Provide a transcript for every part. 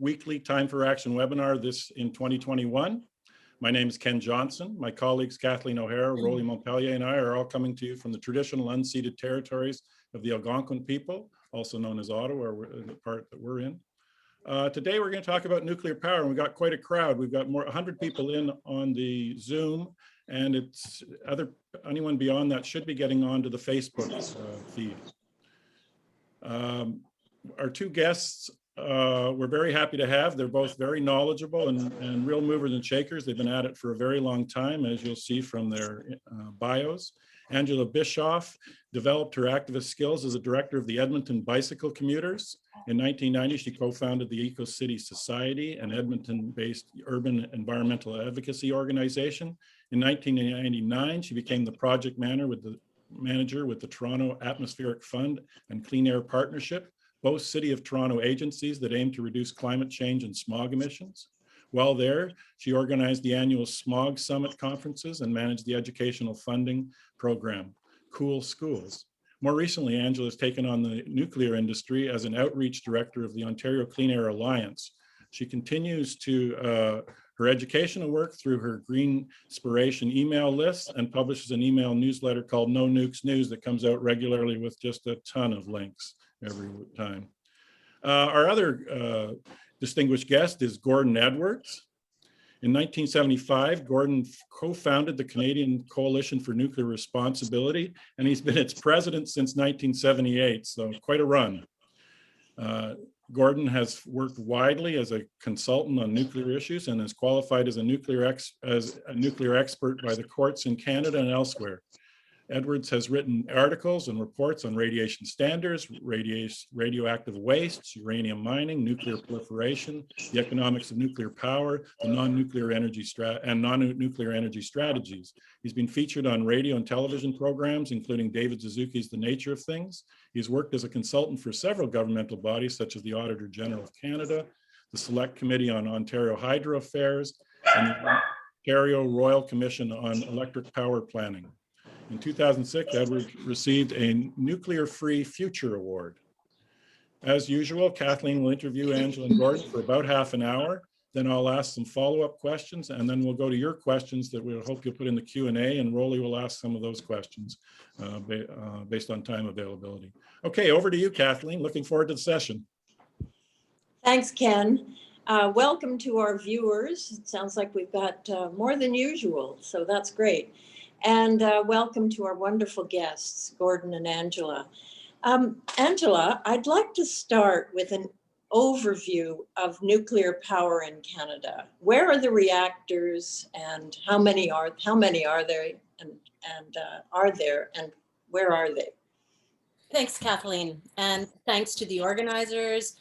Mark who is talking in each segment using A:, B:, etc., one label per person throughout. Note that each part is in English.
A: weekly Time4Action webinar this in 2021. My name is Ken Johnson. My colleagues Kathleen O'Hara, Rolly Montpellier, and I are all coming to you from the traditional unceded territories of the Algonquin people, also known as Ottawa, or the part that we're in. Today we're going to talk about nuclear power, and we've got quite a crowd. We've got 100 people in on the Zoom, and anyone beyond that should be getting onto the Facebook feed. Our two guests we're very happy to have. They're both very knowledgeable and real movers and shakers. They've been at it for a very long time, as you'll see from their bios. Angela Bischoff developed her activist skills as a director of the Edmonton Bicycle Commuters. In 1990, she co-founded the Eco-City Society, an Edmonton-based urban environmental advocacy organization. In 1999, she became the project manager with the Toronto Atmospheric Fund and Clean Air Partnership, both City of Toronto agencies that aim to reduce climate change and smog emissions. While there, she organized the annual Smog Summit conferences and managed the educational funding program, Cool Schools. More recently, Angela has taken on the nuclear industry as an outreach director of the Ontario Clean Air Alliance. She continues to her educational work through her Green Inspiration email list and publishes an email newsletter called No Nukes News that comes out regularly with just a ton of links every time. Our other distinguished guest is Gordon Edwards. In 1975, Gordon co-founded the Canadian Coalition for Nuclear Responsibility, and he's been its president since 1978, so quite a run. Gordon has worked widely as a consultant on nuclear issues and is qualified as a nuclear expert by the courts in Canada and elsewhere. Edwards has written articles and reports on radiation standards, radioactive wastes, uranium mining, nuclear proliferation, the economics of nuclear power, the non-nuclear energy strategies. He's been featured on radio and television programs, including David Suzuki's The Nature of Things. He's worked as a consultant for several governmental bodies, such as the Auditor General of Canada, the Select Committee on Ontario Hydro Affairs, and the Ontario Royal Commission on Electric Power Planning. In 2006, Edwards received a Nuclear Free Future Award. As usual, Kathleen will interview Angela and Gordon for about half an hour. Then I'll ask some follow-up questions, and then we'll go to your questions that we hope you'll put in the Q&A, and Rolly will ask some of those questions based on time availability. Okay, over to you, Kathleen. Looking forward to the session.
B: Thanks, Ken. Welcome to our viewers. It sounds like we've got more than usual, so that's great. And welcome to our wonderful guests, Gordon and Angela. Angela, I'd like to start with an overview of nuclear power in Canada. Where are the reactors, and how many are there, and are there, and where are they?
C: Thanks, Kathleen, and thanks to the organizers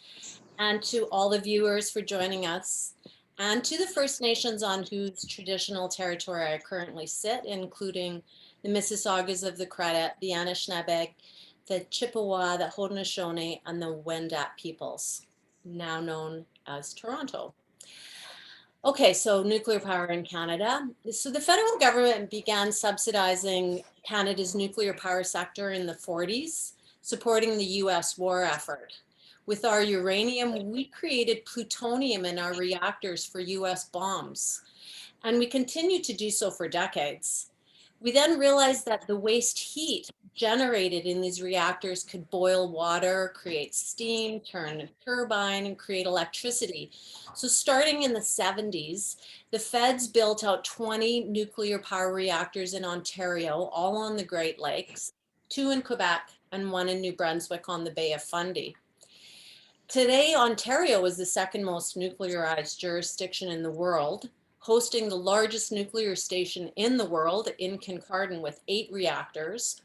C: and to all the viewers for joining us, and to the First Nations on whose traditional territory I currently sit, including the Mississaugas of the Credit, the Anishinaabe, the Chippewa, the Haudenosaunee, and the Wendat peoples, now known as Toronto. Okay, so nuclear power in Canada. So the federal government began subsidizing Canada's nuclear power sector in the 40s, supporting the US war effort. With our uranium, we created plutonium in our reactors for US bombs, and we continue to do so for decades. We then realized that the waste heat generated in these reactors could boil water, create steam, turn a turbine, and create electricity. So starting in the 70s, the feds built out 20 nuclear power reactors in Ontario, all on the Great Lakes, 2 in Quebec and 1 in New Brunswick on the Bay of Fundy. Today, Ontario is the second most nuclearized jurisdiction in the world, hosting the largest nuclear station in the world in Kincardine with 8 reactors,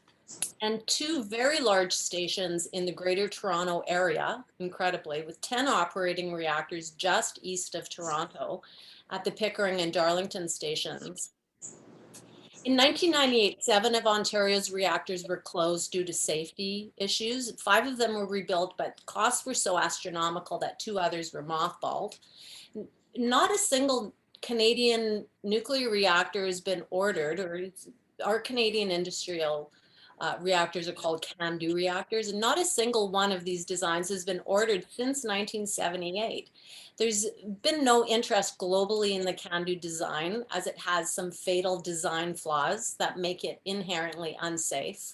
C: and 2 very large stations in the Greater Toronto area, incredibly, with 10 operating reactors just east of Toronto at the Pickering and Darlington stations. In 1998, 7 of Ontario's reactors were closed due to safety issues. 5 of them were rebuilt, but costs were so astronomical that 2 others were mothballed. Not a single Canadian nuclear reactor has been ordered, or our Canadian industrial reactors are called can-do reactors, and not a single one of these designs has been ordered since 1978. There's been no interest globally in the can-do design, as it has some fatal design flaws that make it inherently unsafe.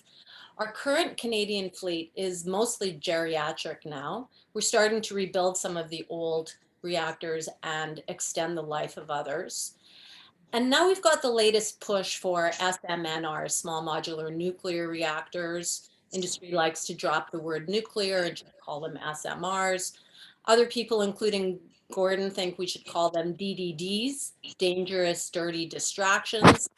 C: Our current Canadian fleet is mostly geriatric now. We're starting to rebuild some of the old reactors and extend the life of others. And now we've got the latest push for SMNRs, small modular nuclear reactors. Industry likes to drop the word nuclear and just call them SMRs. Other people, including Gordon, think we should call them DDDs, dangerous, dirty distractions,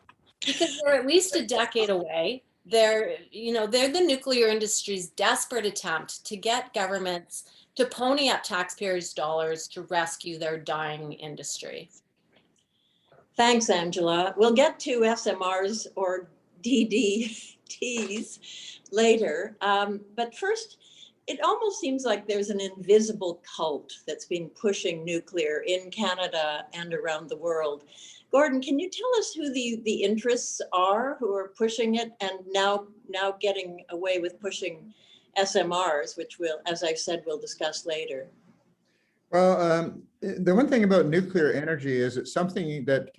C: because they're at least a decade away. They're the nuclear industry's desperate attempt to get governments to pony up taxpayers' dollars to rescue their dying industry.
B: Thanks, Angela. We'll get to SMRs or DDTs later. But first, it almost seems like there's an invisible cult that's been pushing nuclear in Canada and around the world. Gordon, can you tell us who the interests are who are pushing it and now getting away with pushing SMRs, which we'll, as I said, we'll discuss later?
D: Well, the one thing about nuclear energy is it's something that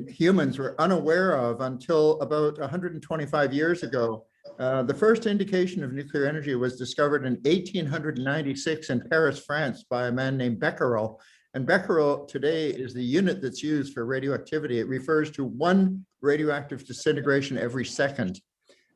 D: humans were unaware of until about 125 years ago. The first indication of nuclear energy was discovered in 1896 in Paris, France, by a man named Becquerel. And Becquerel today is the unit that's used for radioactivity. It refers to 1 radioactive disintegration every second.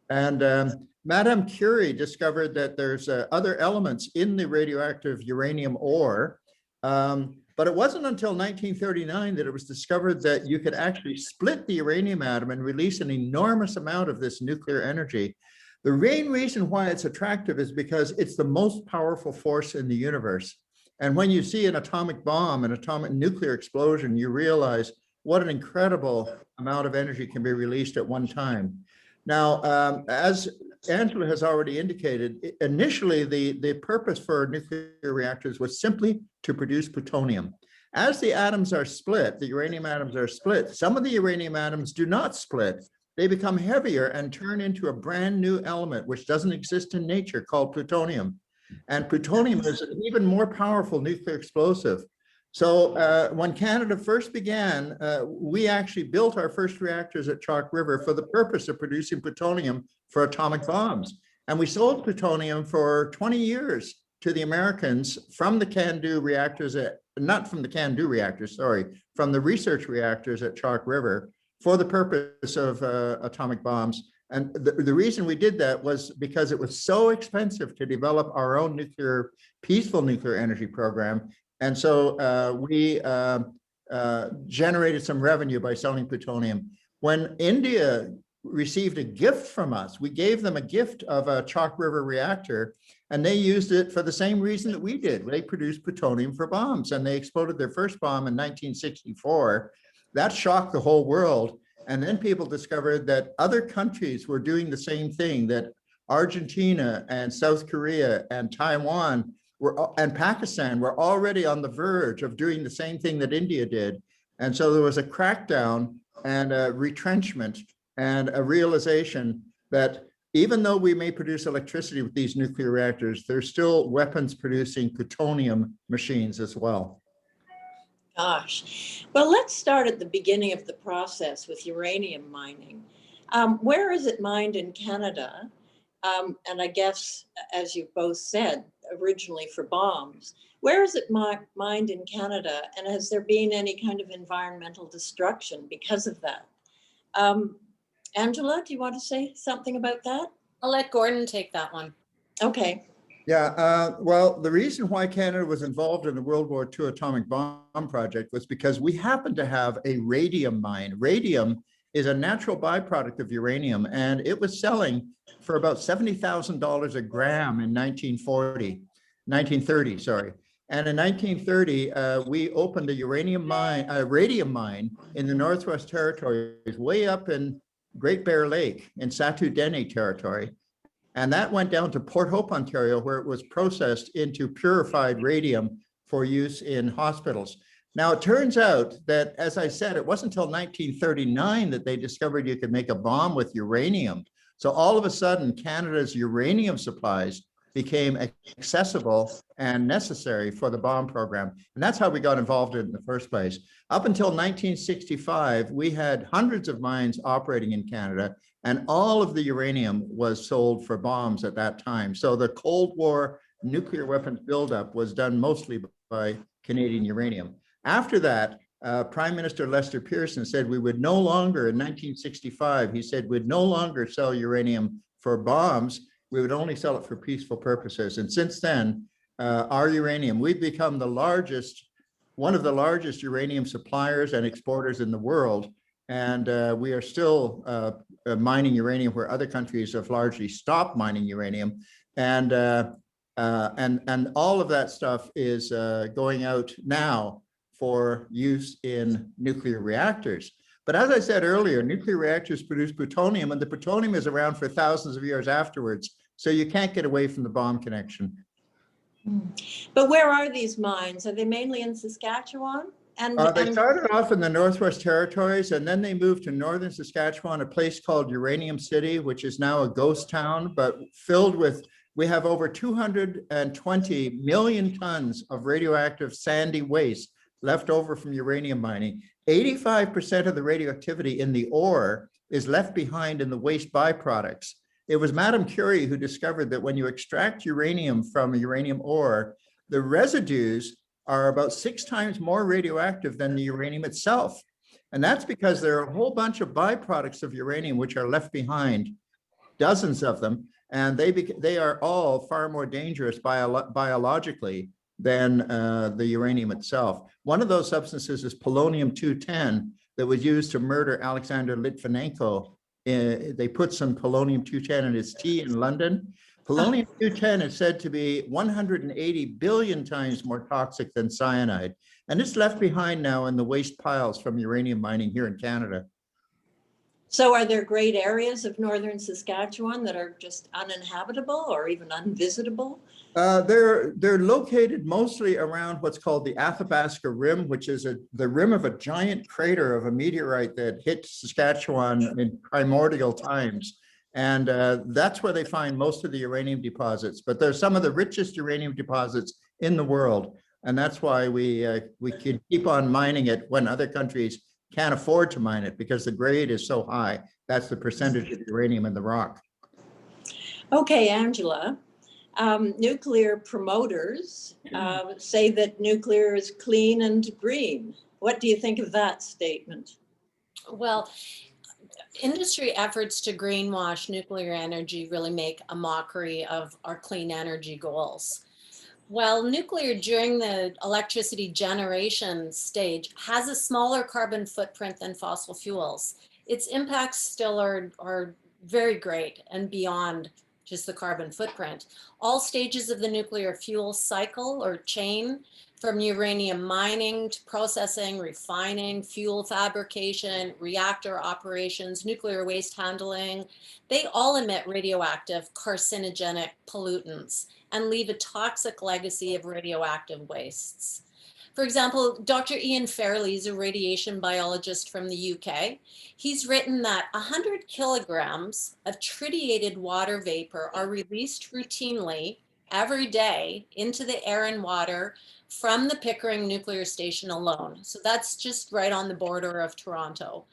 D: And Madame Curie discovered that there's other elements in the radioactive uranium ore. But it wasn't until 1939 that it was discovered that you could actually split the uranium atom and release an enormous amount of this nuclear energy. The main reason why it's attractive is because it's the most powerful force in the universe. And when you see an atomic bomb, an atomic nuclear explosion, you realize what an incredible amount of energy can be released at one time. Now, as Angela has already indicated, initially the purpose for nuclear reactors was simply to produce plutonium. As the atoms are split, the uranium atoms are split, some of the uranium atoms do not split. They become heavier and turn into a brand new element which doesn't exist in nature, called plutonium. And plutonium is an even more powerful nuclear explosive. So when Canada first began, we actually built our first reactors at Chalk River for the purpose of producing plutonium for atomic bombs. And we sold plutonium for 20 years to the Americans from the can-do reactors, not from the can-do reactors, sorry, from the research reactors at Chalk River for the purpose of atomic bombs. And the reason we did that was because it was so expensive to develop our own peaceful nuclear energy program. And so we generated some revenue by selling plutonium. When India received a gift from us, we gave them a gift of a Chalk River reactor, and they used it for the same reason that we did. They produced plutonium for bombs, and they exploded their first bomb in 1964. That shocked the whole world. And then people discovered that other countries were doing the same thing, that Argentina and South Korea and Taiwan and Pakistan were already on the verge of doing the same thing that India did. And so there was a crackdown and a retrenchment and a realization that even though we may produce electricity with these nuclear reactors, there's still weapons producing plutonium machines as well.
B: Gosh. Well, let's start at the beginning of the process with uranium mining. Where is it mined in Canada? And I guess, as you both said, originally for bombs. Where is it mined in Canada? And has there been any kind of environmental destruction because of that? Angela, do you want to say something about that?
C: I'll let Gordon take that one.
B: Okay.
D: Yeah, well, the reason why Canada was involved in the World War II atomic bomb project was because we happened to have a radium mine. Radium is a natural byproduct of uranium, and it was selling for about $70,000 a gram in 1930, sorry. And in 1930, we opened a radium mine in the Northwest Territories, way up in Great Bear Lake in Satu Dene territory. And that went down to Port Hope, Ontario, where it was processed into purified radium for use in hospitals. Now, it turns out that, as I said, it wasn't until 1939 that they discovered you could make a bomb with uranium. So all of a sudden, Canada's uranium supplies became accessible and necessary for the bomb program. And that's how we got involved in the first place. Up until 1965, we had hundreds of mines operating in Canada, and all of the uranium was sold for bombs at that time. So the Cold War nuclear weapons buildup was done mostly by Canadian uranium. After that, Prime Minister Lester Pearson said we would no longer, in 1965, he said we'd no longer sell uranium for bombs. We would only sell it for peaceful purposes. And since then, our uranium, we've become the largest, one of the largest uranium suppliers and exporters in the world. And we are still mining uranium where other countries have largely stopped mining uranium. And all of that stuff is going out now for use in nuclear reactors. But as I said earlier, nuclear reactors produce plutonium, and the plutonium is around for thousands of years afterwards. So you can't get away from the bomb connection.
B: But where are these mines? Are they mainly in Saskatchewan?
D: They started off in the Northwest Territories, and then they moved to northern Saskatchewan, a place called Uranium City, which is now a ghost town, but filled with, we have over 220 million tons of radioactive sandy waste left over from uranium mining. 85% of the radioactivity in the ore is left behind in the waste byproducts. It was Madame Curie who discovered that when you extract uranium from a uranium ore, the residues are about 6 times more radioactive than the uranium itself. And that's because there are a whole bunch of byproducts of uranium which are left behind, dozens of them, and they are all far more dangerous biologically than the uranium itself. One of those substances is polonium-210 that was used to murder Alexander Litvinenko. They put some polonium-210 in his tea in London. Polonium-210 is said to be 180 billion times more toxic than cyanide. And it's left behind now in the waste piles from uranium mining here in Canada.
B: So are there great areas of northern Saskatchewan that are just uninhabitable or even unvisitable?
D: They're located mostly around what's called the Athabasca Rim, which is the rim of a giant crater of a meteorite that hit Saskatchewan in primordial times. And that's where they find most of the uranium deposits. But they're some of the richest uranium deposits in the world. And that's why we can keep on mining it when other countries can't afford to mine it, because the grade is so high. That's the percentage of uranium in the rock.
B: Okay, Angela. Nuclear promoters say that nuclear is clean and green. What do you think of that statement?
C: Well, industry efforts to greenwash nuclear energy really make a mockery of our clean energy goals. While nuclear during the electricity generation stage has a smaller carbon footprint than fossil fuels, its impacts still are very great and beyond just the carbon footprint. All stages of the nuclear fuel cycle or chain, from uranium mining to processing, refining, fuel fabrication, reactor operations, nuclear waste handling, they all emit radioactive carcinogenic pollutants and leave a toxic legacy of radioactive wastes. For example, Dr. Ian Fairley is a radiation biologist from the UK. He's written that 100 kilograms of tritiated water vapor are released routinely every day into the air and water from the Pickering nuclear station alone. So that's just right on the border of Toronto.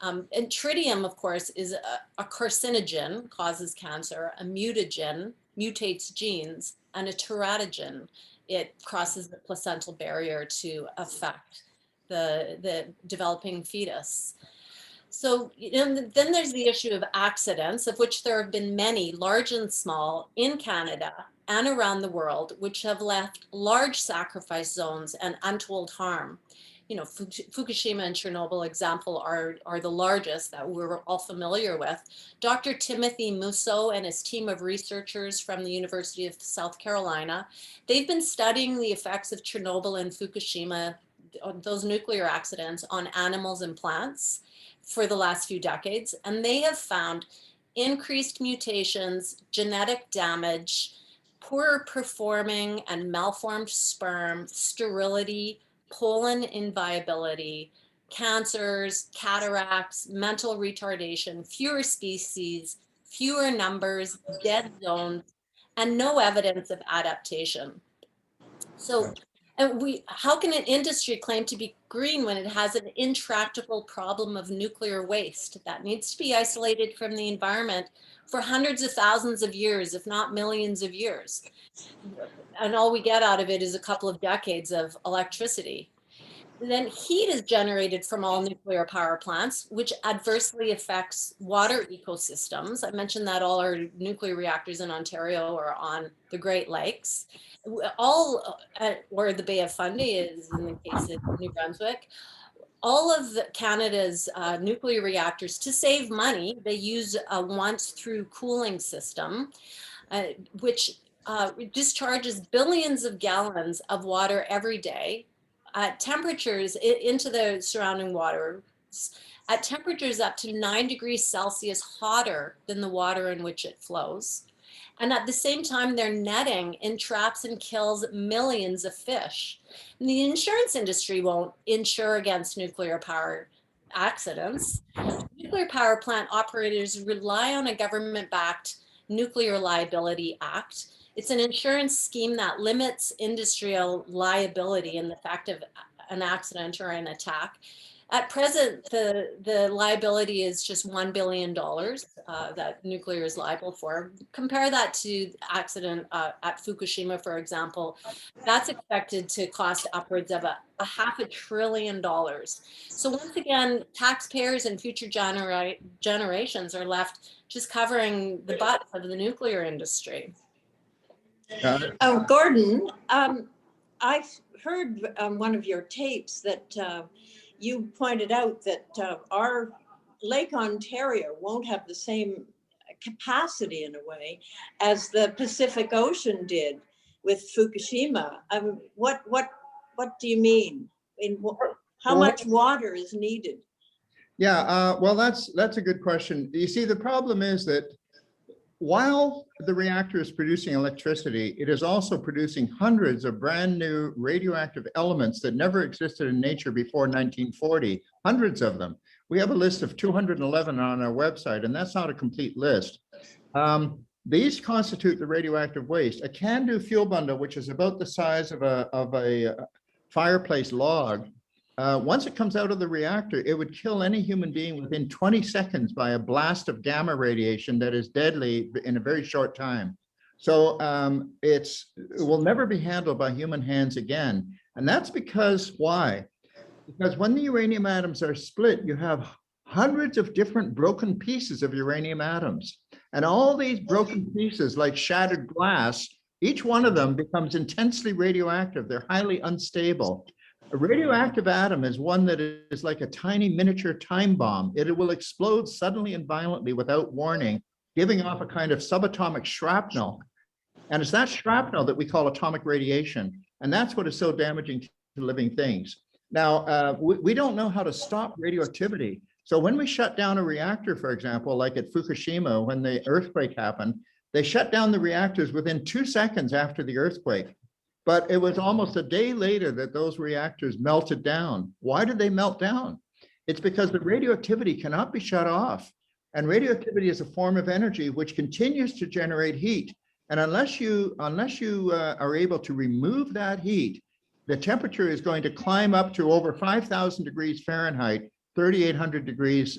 C: And tritium, of course, is a carcinogen, causes cancer, a mutagen, mutates genes, and a teratogen. It crosses the placental barrier to affect the developing fetus. So then there's the issue of accidents, of which there have been many, large and small, in Canada and around the world, which have left large sacrifice zones and untold harm. You know, Fukushima and Chernobyl example are the largest that we're all familiar with. Dr. Timothy Musso and his team of researchers from the University of South Carolina, they've been studying the effects of Chernobyl and Fukushima, those nuclear accidents, on animals and plants for the last few decades. And they have found increased mutations, genetic damage, poorer performing and malformed sperm, sterility, pollen inviability, cancers, cataracts, mental retardation, fewer species, fewer numbers, dead zones, and no evidence of adaptation. So how can an industry claim to be green when it has an intractable problem of nuclear waste that needs to be isolated from the environment for hundreds of thousands of years, if not millions of years? And all we get out of it is a couple of decades of electricity. Then heat is generated from all nuclear power plants, which adversely affects water ecosystems. I mentioned that all our nuclear reactors in Ontario are on the Great Lakes, all or the Bay of Fundy is in the case of New Brunswick. All of Canada's nuclear reactors, to save money, they use a once-through cooling system, which discharges billions of gallons of water every day at temperatures into the surrounding water, at temperatures up to 9 degrees Celsius hotter than the water in which it flows. And at the same time, their netting entraps and kills millions of fish. And the insurance industry won't insure against nuclear power accidents. Nuclear power plant operators rely on a government-backed Nuclear Liability Act. It's an insurance scheme that limits industrial liability in the fact of an accident or an attack. At present, the liability is just $1 billion that nuclear is liable for. Compare that to accident at Fukushima, for example. That's expected to cost upwards of a $500 billion. So once again, taxpayers and future generations are left just covering the butt of the nuclear industry.
B: Gordon, I've heard one of your tapes that you pointed out that our Lake Ontario won't have the same capacity in a way as the Pacific Ocean did with Fukushima. What do you mean? How much water is needed?
D: Yeah, well, that's a good question. You see, the problem is that while the reactor is producing electricity, it is also producing hundreds of brand new radioactive elements that never existed in nature before 1940, hundreds of them. We have a list of 211 on our website, and that's not a complete list. These constitute the radioactive waste. A can-do fuel bundle, which is about the size of a fireplace log, once it comes out of the reactor, it would kill any human being within 20 seconds by a blast of gamma radiation that is deadly in a very short time. So it will never be handled by human hands again. And that's because why? Because when the uranium atoms are split, you have hundreds of different broken pieces of uranium atoms. And all these broken pieces, like shattered glass, each one of them becomes intensely radioactive. They're highly unstable. A radioactive atom is one that is like a tiny miniature time bomb. It will explode suddenly and violently without warning, giving off a kind of subatomic shrapnel. And it's that shrapnel that we call atomic radiation. And that's what is so damaging to living things. Now, we don't know how to stop radioactivity. So when we shut down a reactor, for example, like at Fukushima, when the earthquake happened, they shut down the reactors within 2 seconds after the earthquake. But it was almost a day later that those reactors melted down. Why did they melt down? It's because the radioactivity cannot be shut off. And radioactivity is a form of energy which continues to generate heat. And unless you are able to remove that heat, the temperature is going to climb up to over 5,000 degrees Fahrenheit, 3,800 degrees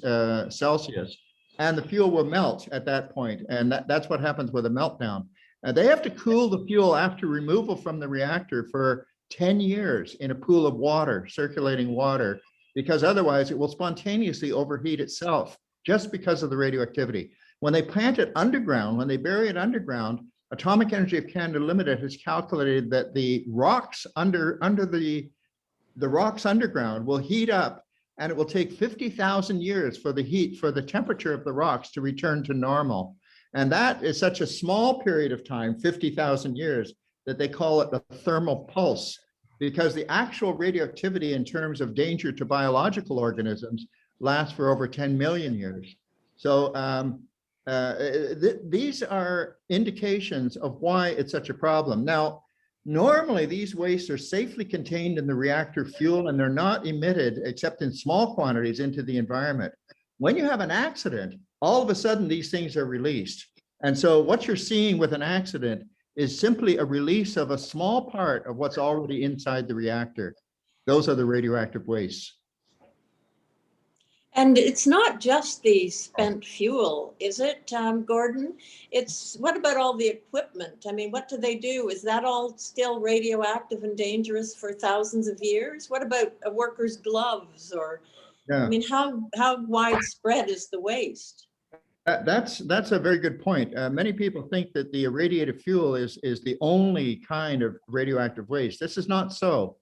D: Celsius. And the fuel will melt at that point. And that's what happens with a meltdown. They have to cool the fuel after removal from the reactor for 10 years in a pool of water, circulating water, because otherwise it will spontaneously overheat itself just because of the radioactivity. When they plant it underground, when they bury it underground, Atomic Energy of Canada Limited has calculated that the rocks under the rocks underground will heat up, and it will take 50,000 years for the temperature of the rocks to return to normal. And that is such a small period of time, 50,000 years, that they call it the thermal pulse, because the actual radioactivity in terms of danger to biological organisms lasts for over 10 million years. So these are indications of why it's such a problem. Now, normally these wastes are safely contained in the reactor fuel, and they're not emitted except in small quantities into the environment. When you have an accident, all of a sudden these things are released. And so what you're seeing with an accident is simply a release of a small part of what's already inside the reactor. Those are the radioactive wastes.
B: And it's not just the spent fuel, is it, Gordon? It's, what about all the equipment? I mean, what do they do? Is that all still radioactive and dangerous for thousands of years? What about a worker's gloves? Or,
D: Yeah.
B: I mean, how widespread is the waste?
D: That's a very good point. Many people think that the irradiated fuel is the only kind of radioactive waste. This is not so.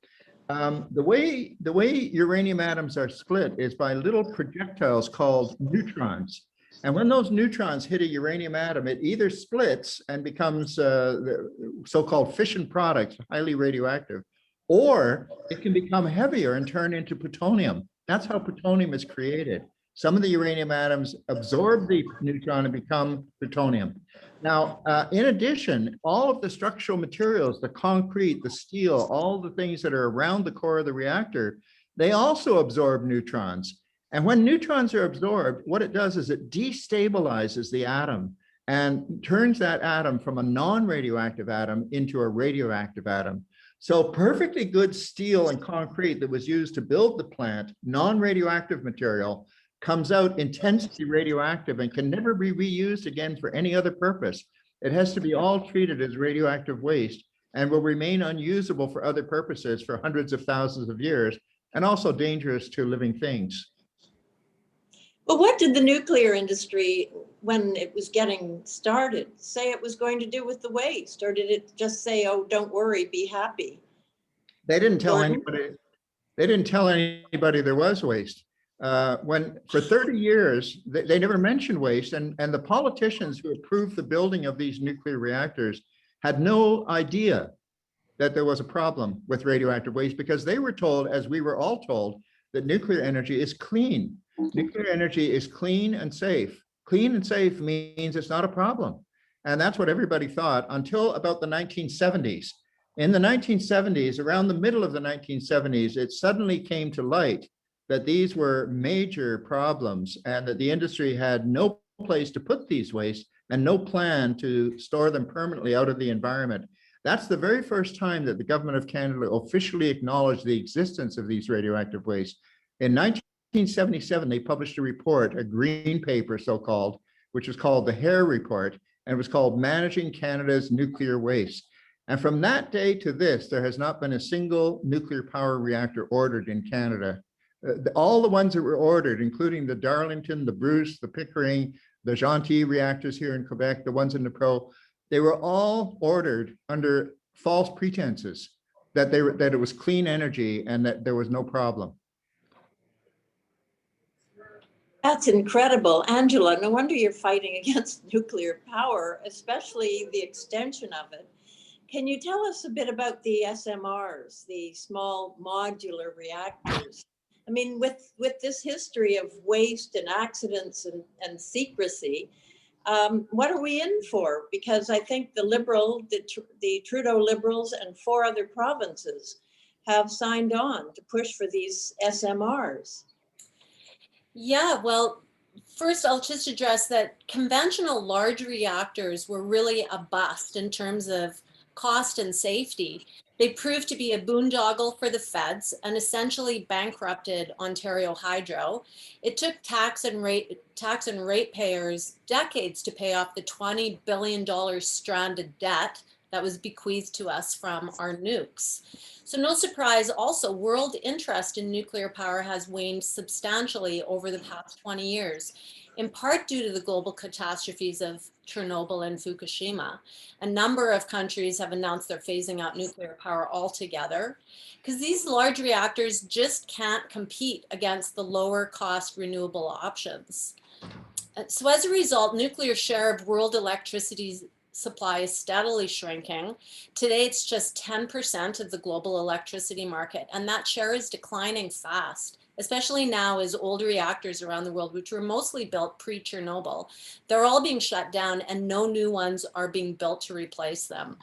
D: The way uranium atoms are split is by little projectiles called neutrons. And when those neutrons hit a uranium atom, it either splits and becomes the so-called fission product, highly radioactive, or it can become heavier and turn into plutonium. That's how plutonium is created. Some of the uranium atoms absorb the neutron and become plutonium. Now, in addition, all of the structural materials, the concrete, the steel, all the things that are around the core of the reactor, they also absorb neutrons. And when neutrons are absorbed, what it does is it destabilizes the atom and turns that atom from a non-radioactive atom into a radioactive atom. So perfectly good steel and concrete that was used to build the plant, non-radioactive material, comes out intensely radioactive and can never be reused again for any other purpose. It has to be all treated as radioactive waste and will remain unusable for other purposes for hundreds of thousands of years, and also dangerous to living things.
B: Well, what did the nuclear industry, when it was getting started, say it was going to do with the waste? Or did it just say, oh, don't worry, be happy?
D: They didn't tell
B: Gordon?
D: anybody. They didn't tell anybody there was waste. When for 30 years, they never mentioned waste, and the politicians who approved the building of these nuclear reactors had no idea that there was a problem with radioactive waste, because they were told, as we were all told, that nuclear energy is clean. Nuclear energy is clean and safe. Clean and safe means it's not a problem. And that's what everybody thought until about the 1970s. In the 1970s, around the middle of the 1970s, it suddenly came to light that these were major problems and that the industry had no place to put these wastes and no plan to store them permanently out of the environment. That's the very first time that the government of Canada officially acknowledged the existence of these radioactive wastes. In 1977, they published a report, a green paper so-called, which was called the Hare Report, and it was called Managing Canada's Nuclear Waste. And from that day to this, there has not been a single nuclear power reactor ordered in Canada. All the ones that were ordered, including the Darlington, the Bruce, the Pickering, the Gentil reactors here in Quebec, the ones in the Pro, they were all ordered under false pretenses that it was clean energy and that there was no problem.
B: That's incredible. Angela, no wonder you're fighting against nuclear power, especially the extension of it. Can you tell us a bit about the SMRs, the small modular reactors? I mean, with this history of waste and accidents and secrecy, what are we in for? Because I think the Trudeau Liberals and 4 other provinces have signed on to push for these SMRs.
C: Yeah, well, first I'll just address that conventional large reactors were really a bust in terms of cost and safety. They proved to be a boondoggle for the feds and essentially bankrupted Ontario Hydro. It took tax and ratepayers decades to pay off the $20 billion stranded debt that was bequeathed to us from our nukes. So no surprise, also, world interest in nuclear power has waned substantially over the past 20 years, in part due to the global catastrophes of Chernobyl and Fukushima. A number of countries have announced they're phasing out nuclear power altogether, because these large reactors just can't compete against the lower cost renewable options. So as a result, nuclear share of world electricity supply is steadily shrinking. Today, it's just 10% of the global electricity market, and that share is declining fast, especially now as old reactors around the world, which were mostly built pre-Chernobyl, they're all being shut down and no new ones are being built to replace them.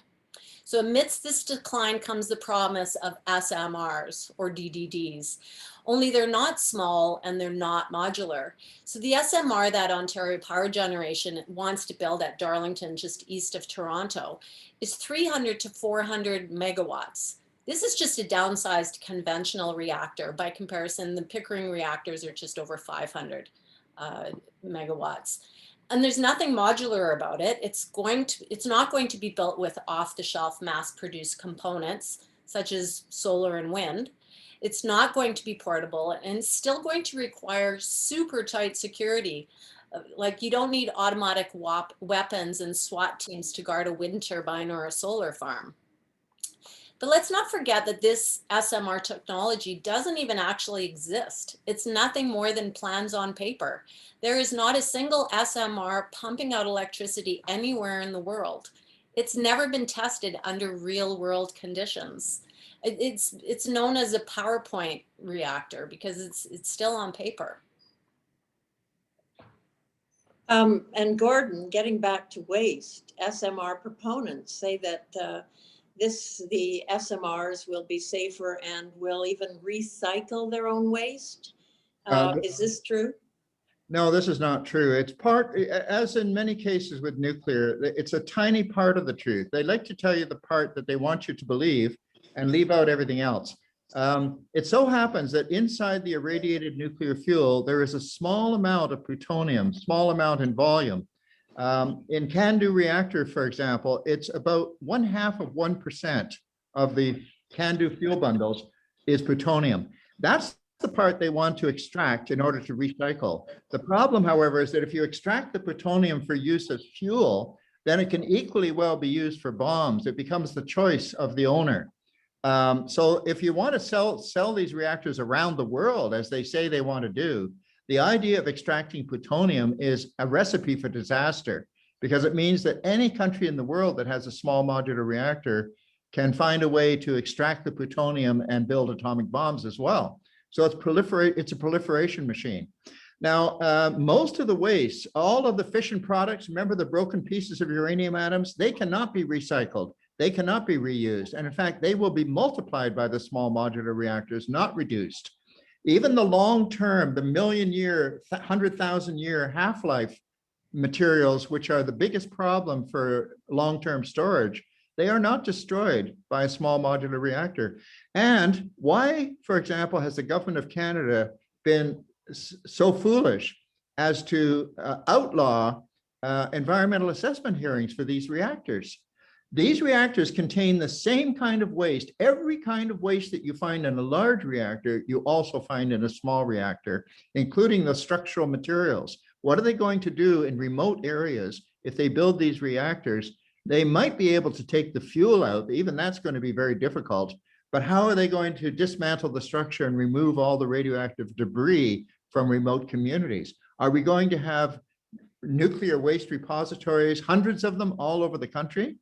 C: So amidst this decline comes the promise of SMRs or DDDs, only they're not small and they're not modular. So the SMR that Ontario Power Generation wants to build at Darlington, just east of Toronto, is 300 to 400 megawatts. This is just a downsized conventional reactor. By comparison, the Pickering reactors are just over 500 megawatts. And there's nothing modular about it. It's not going to be built with off-the-shelf mass-produced components, such as solar and wind. It's not going to be portable, and it's still going to require super tight security. Like, you don't need automatic weapons and SWAT teams to guard a wind turbine or a solar farm. But let's not forget that this SMR technology doesn't even actually exist. It's nothing more than plans on paper. There is not a single SMR pumping out electricity anywhere in the world. It's never been tested under real world conditions. It's known as a PowerPoint reactor because it's still on paper.
B: And Gordon, getting back to waste, SMR proponents say that the SMRs will be safer and will even recycle their own waste. Is this true?
D: No, this is not true. It's part, as in many cases with nuclear, it's a tiny part of the truth. They like to tell you the part that they want you to believe and leave out everything else. It so happens that inside the irradiated nuclear fuel, there is a small amount of plutonium, small amount in volume. In CANDU reactor, for example, it's about 0.5% of the CANDU fuel bundles is plutonium. That's the part they want to extract in order to recycle. The problem, however, is that if you extract the plutonium for use as fuel, then it can equally well be used for bombs. It becomes the choice of the owner. So if you want to sell these reactors around the world, as they say they want to do, the idea of extracting plutonium is a recipe for disaster, because it means that any country in the world that has a small modular reactor can find a way to extract the plutonium and build atomic bombs as well. So it's a proliferation machine. Now, most of the waste, all of the fission products, remember the broken pieces of uranium atoms, they cannot be recycled. They cannot be reused. And in fact, they will be multiplied by the small modular reactors, not reduced. Even the long-term, the million-year, 100,000-year half-life materials, which are the biggest problem for long-term storage, they are not destroyed by a small modular reactor. And why, for example, has the government of Canada been so foolish as to outlaw environmental assessment hearings for these reactors? These reactors contain the same kind of waste. Every kind of waste that you find in a large reactor, you also find in a small reactor, including the structural materials. What are they going to do in remote areas if they build these reactors? They might be able to take the fuel out. Even that's going to be very difficult. But how are they going to dismantle the structure and remove all the radioactive debris from remote communities? Are we going to have nuclear waste repositories, hundreds of them all over the country?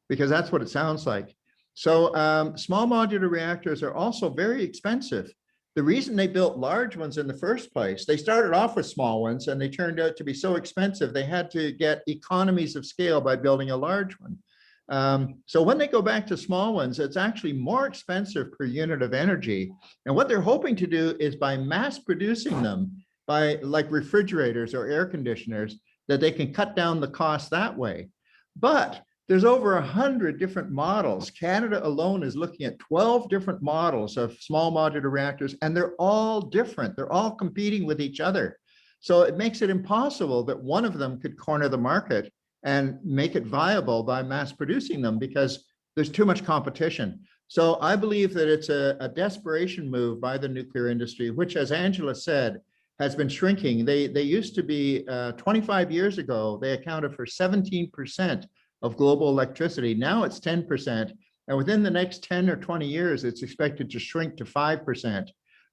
D: Because that's what it sounds like. So small modular reactors are also very expensive. The reason they built large ones in the first place, they started off with small ones and they turned out to be so expensive, they had to get economies of scale by building a large one. So when they go back to small ones, it's actually more expensive per unit of energy. And what they're hoping to do is by mass producing them, by like refrigerators or air conditioners, that they can cut down the cost that way. But there's over 100 different models. Canada alone is looking at 12 different models of small modular reactors, and they're all different. They're all competing with each other. So it makes it impossible that one of them could corner the market and make it viable by mass producing them because there's too much competition. So I believe that it's a desperation move by the nuclear industry, which, as Angela said, has been shrinking. They used to be, 25 years ago, they accounted for 17% of global electricity. Now it's 10%. And within the next 10 or 20 years, it's expected to shrink to 5%.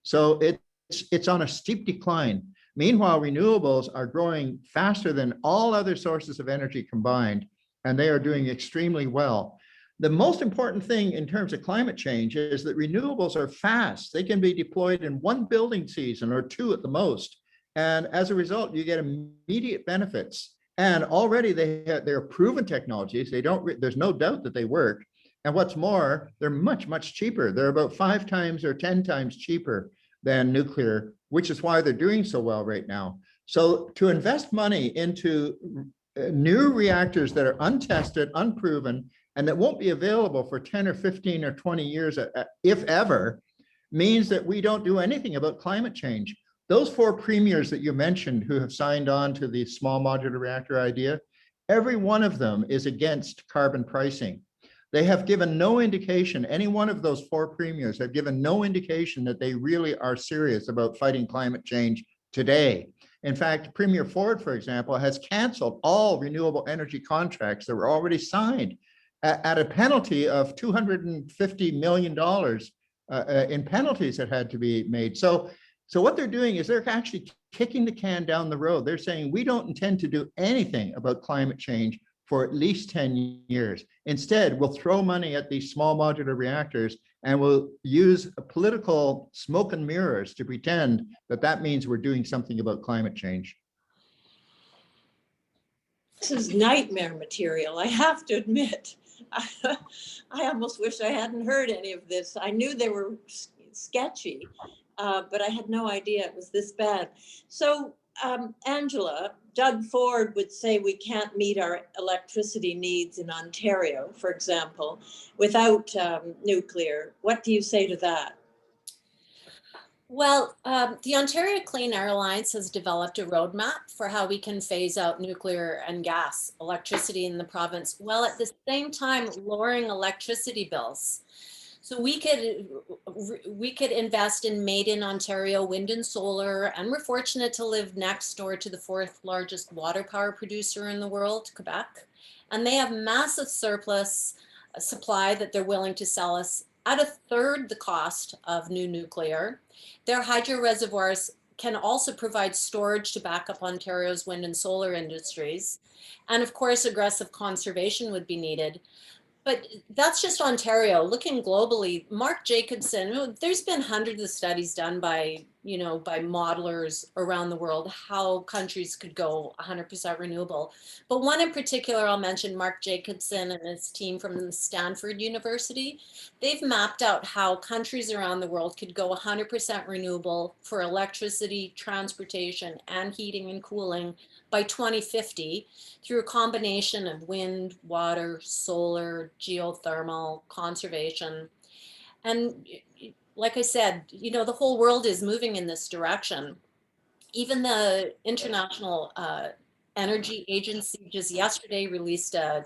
D: So it's on a steep decline. Meanwhile, renewables are growing faster than all other sources of energy combined, and they are doing extremely well. The most important thing in terms of climate change is that renewables are fast. They can be deployed in one building season or two at the most. And as a result, you get immediate benefits. And already they're proven technologies. There's no doubt that they work. And what's more, they're much, much cheaper. They're about 5 times or 10 times cheaper than nuclear, which is why they're doing so well right now. So to invest money into new reactors that are untested, unproven, and that won't be available for 10 or 15 or 20 years, if ever, means that we don't do anything about climate change. Those 4 premiers that you mentioned who have signed on to the small modular reactor idea, every one of them is against carbon pricing. They have given no indication, any one of those 4 premiers have given no indication that they really are serious about fighting climate change today. In fact, Premier Ford, for example, has canceled all renewable energy contracts that were already signed at a penalty of $250 million in penalties that had to be made. So what they're doing is they're actually kicking the can down the road. They're saying, we don't intend to do anything about climate change for at least 10 years. Instead, we'll throw money at these small modular reactors and we'll use political smoke and mirrors to pretend that that means we're doing something about climate change.
B: This is nightmare material, I have to admit. I almost wish I hadn't heard any of this. I knew they were sketchy, but I had no idea it was this bad. So, Angela, Doug Ford would say we can't meet our electricity needs in Ontario, for example, without nuclear. What do you say to that?
C: Well, the Ontario Clean Air Alliance has developed a roadmap for how we can phase out nuclear and gas electricity in the province, while at the same time lowering electricity bills. So we could invest in made in Ontario wind and solar, and we're fortunate to live next door to the 4th largest water power producer in the world, Quebec, and they have massive surplus supply that they're willing to sell us at 1/3 the cost of new nuclear. Their hydro reservoirs can also provide storage to back up Ontario's wind and solar industries. And of course, aggressive conservation would be needed. But that's just Ontario. Looking globally, Mark Jacobson, there's been hundreds of studies done by, by modelers around the world, how countries could go 100% renewable. But one in particular, I'll mention Mark Jacobson and his team from Stanford University. They've mapped out how countries around the world could go 100% renewable for electricity, transportation, and heating and cooling by 2050 through a combination of wind, water, solar, geothermal, conservation. And like I said, the whole world is moving in this direction. Even the International Energy Agency just yesterday released a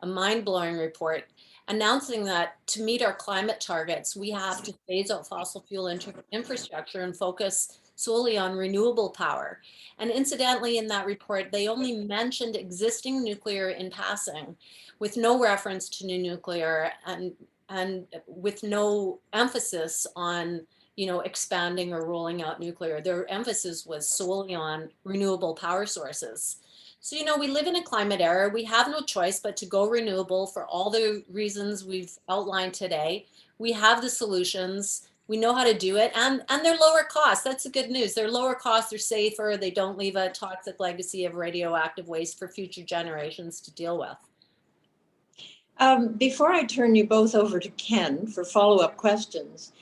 C: mind-blowing report announcing that to meet our climate targets, we have to phase out fossil fuel infrastructure and focus solely on renewable power. And incidentally, in that report, they only mentioned existing nuclear in passing, with no reference to new nuclear and with no emphasis on expanding or rolling out nuclear. Their emphasis was solely on renewable power sources. So, we live in a climate era. We have no choice but to go renewable for all the reasons we've outlined today. We have the solutions. We know how to do it, and they're lower cost. That's the good news. They're lower cost, they're safer, they don't leave a toxic legacy of radioactive waste for future generations to deal with.
B: Before I turn you both over to Ken for follow-up questions,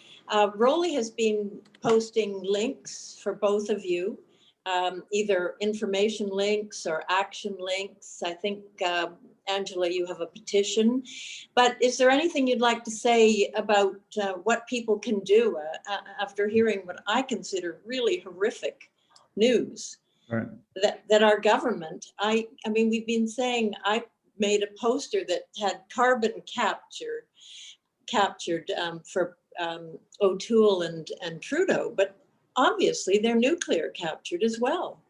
B: Rolly has been posting links for both of you, either information links or action links. I think, Angela, you have a petition, but is there anything you'd like to say about what people can do after hearing what I consider really horrific news?
D: Right.
B: That our government, I mean, we've been saying, I made a poster that had carbon captured for O'Toole and Trudeau, but obviously they're nuclear captured as well.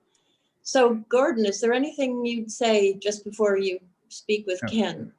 B: So Gordon, is there anything you'd say just before you speak with Ken?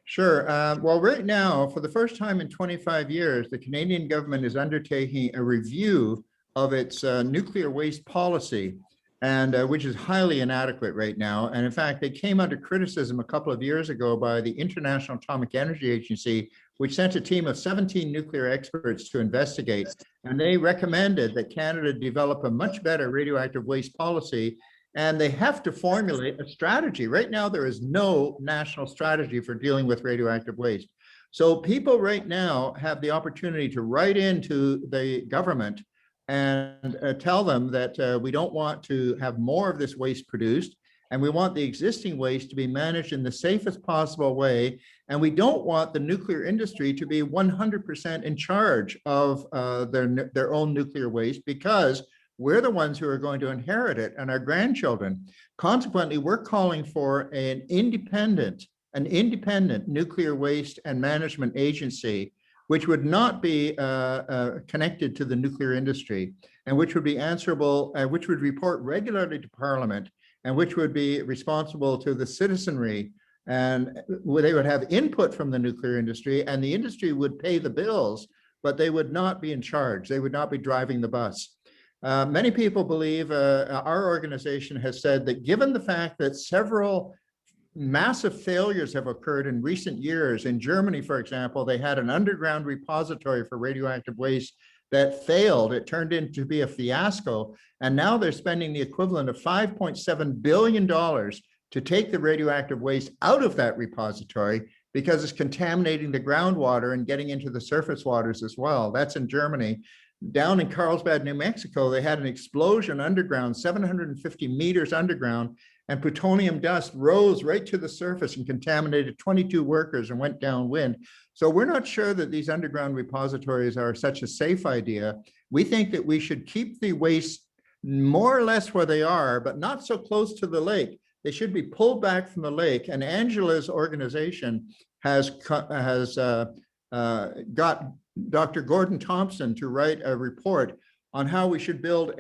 D: Sure. Well, right now, for the first time in 25 years, the Canadian government is undertaking a review of its nuclear waste policy, and which is highly inadequate right now. And in fact, they came under criticism a couple of years ago by the International Atomic Energy Agency, which sent a team of 17 nuclear experts to investigate. And they recommended that Canada develop a much better radioactive waste policy, and they have to formulate a strategy. Right now, there is no national strategy for dealing with radioactive waste. So people right now have the opportunity to write into the government and tell them that we don't want to have more of this waste produced, and we want the existing waste to be managed in the safest possible way. And we don't want the nuclear industry to be 100% in charge of their own nuclear waste, because we're the ones who are going to inherit it and our grandchildren. Consequently, we're calling for an independent nuclear waste and management agency, which would not be connected to the nuclear industry, and which would be answerable, which would report regularly to Parliament, and which would be responsible to the citizenry. And they would have input from the nuclear industry, and the industry would pay the bills, but they would not be in charge. They would not be driving the bus. Many people believe, our organization has said that given the fact that several massive failures have occurred in recent years. In Germany, for example, they had an underground repository for radioactive waste that failed. It turned into be a fiasco. And now they're spending the equivalent of $5.7 billion to take the radioactive waste out of that repository, because it's contaminating the groundwater and getting into the surface waters as well. That's in Germany. Down in Carlsbad, New Mexico, they had an explosion underground, 750 meters underground, and plutonium dust rose right to the surface and contaminated 22 workers and went downwind. So we're not sure that these underground repositories are such a safe idea. We think that we should keep the waste more or less where they are, but not so close to the lake. They should be pulled back from the lake. And Angela's organization has got Dr. Gordon Thompson to write a report on how we should build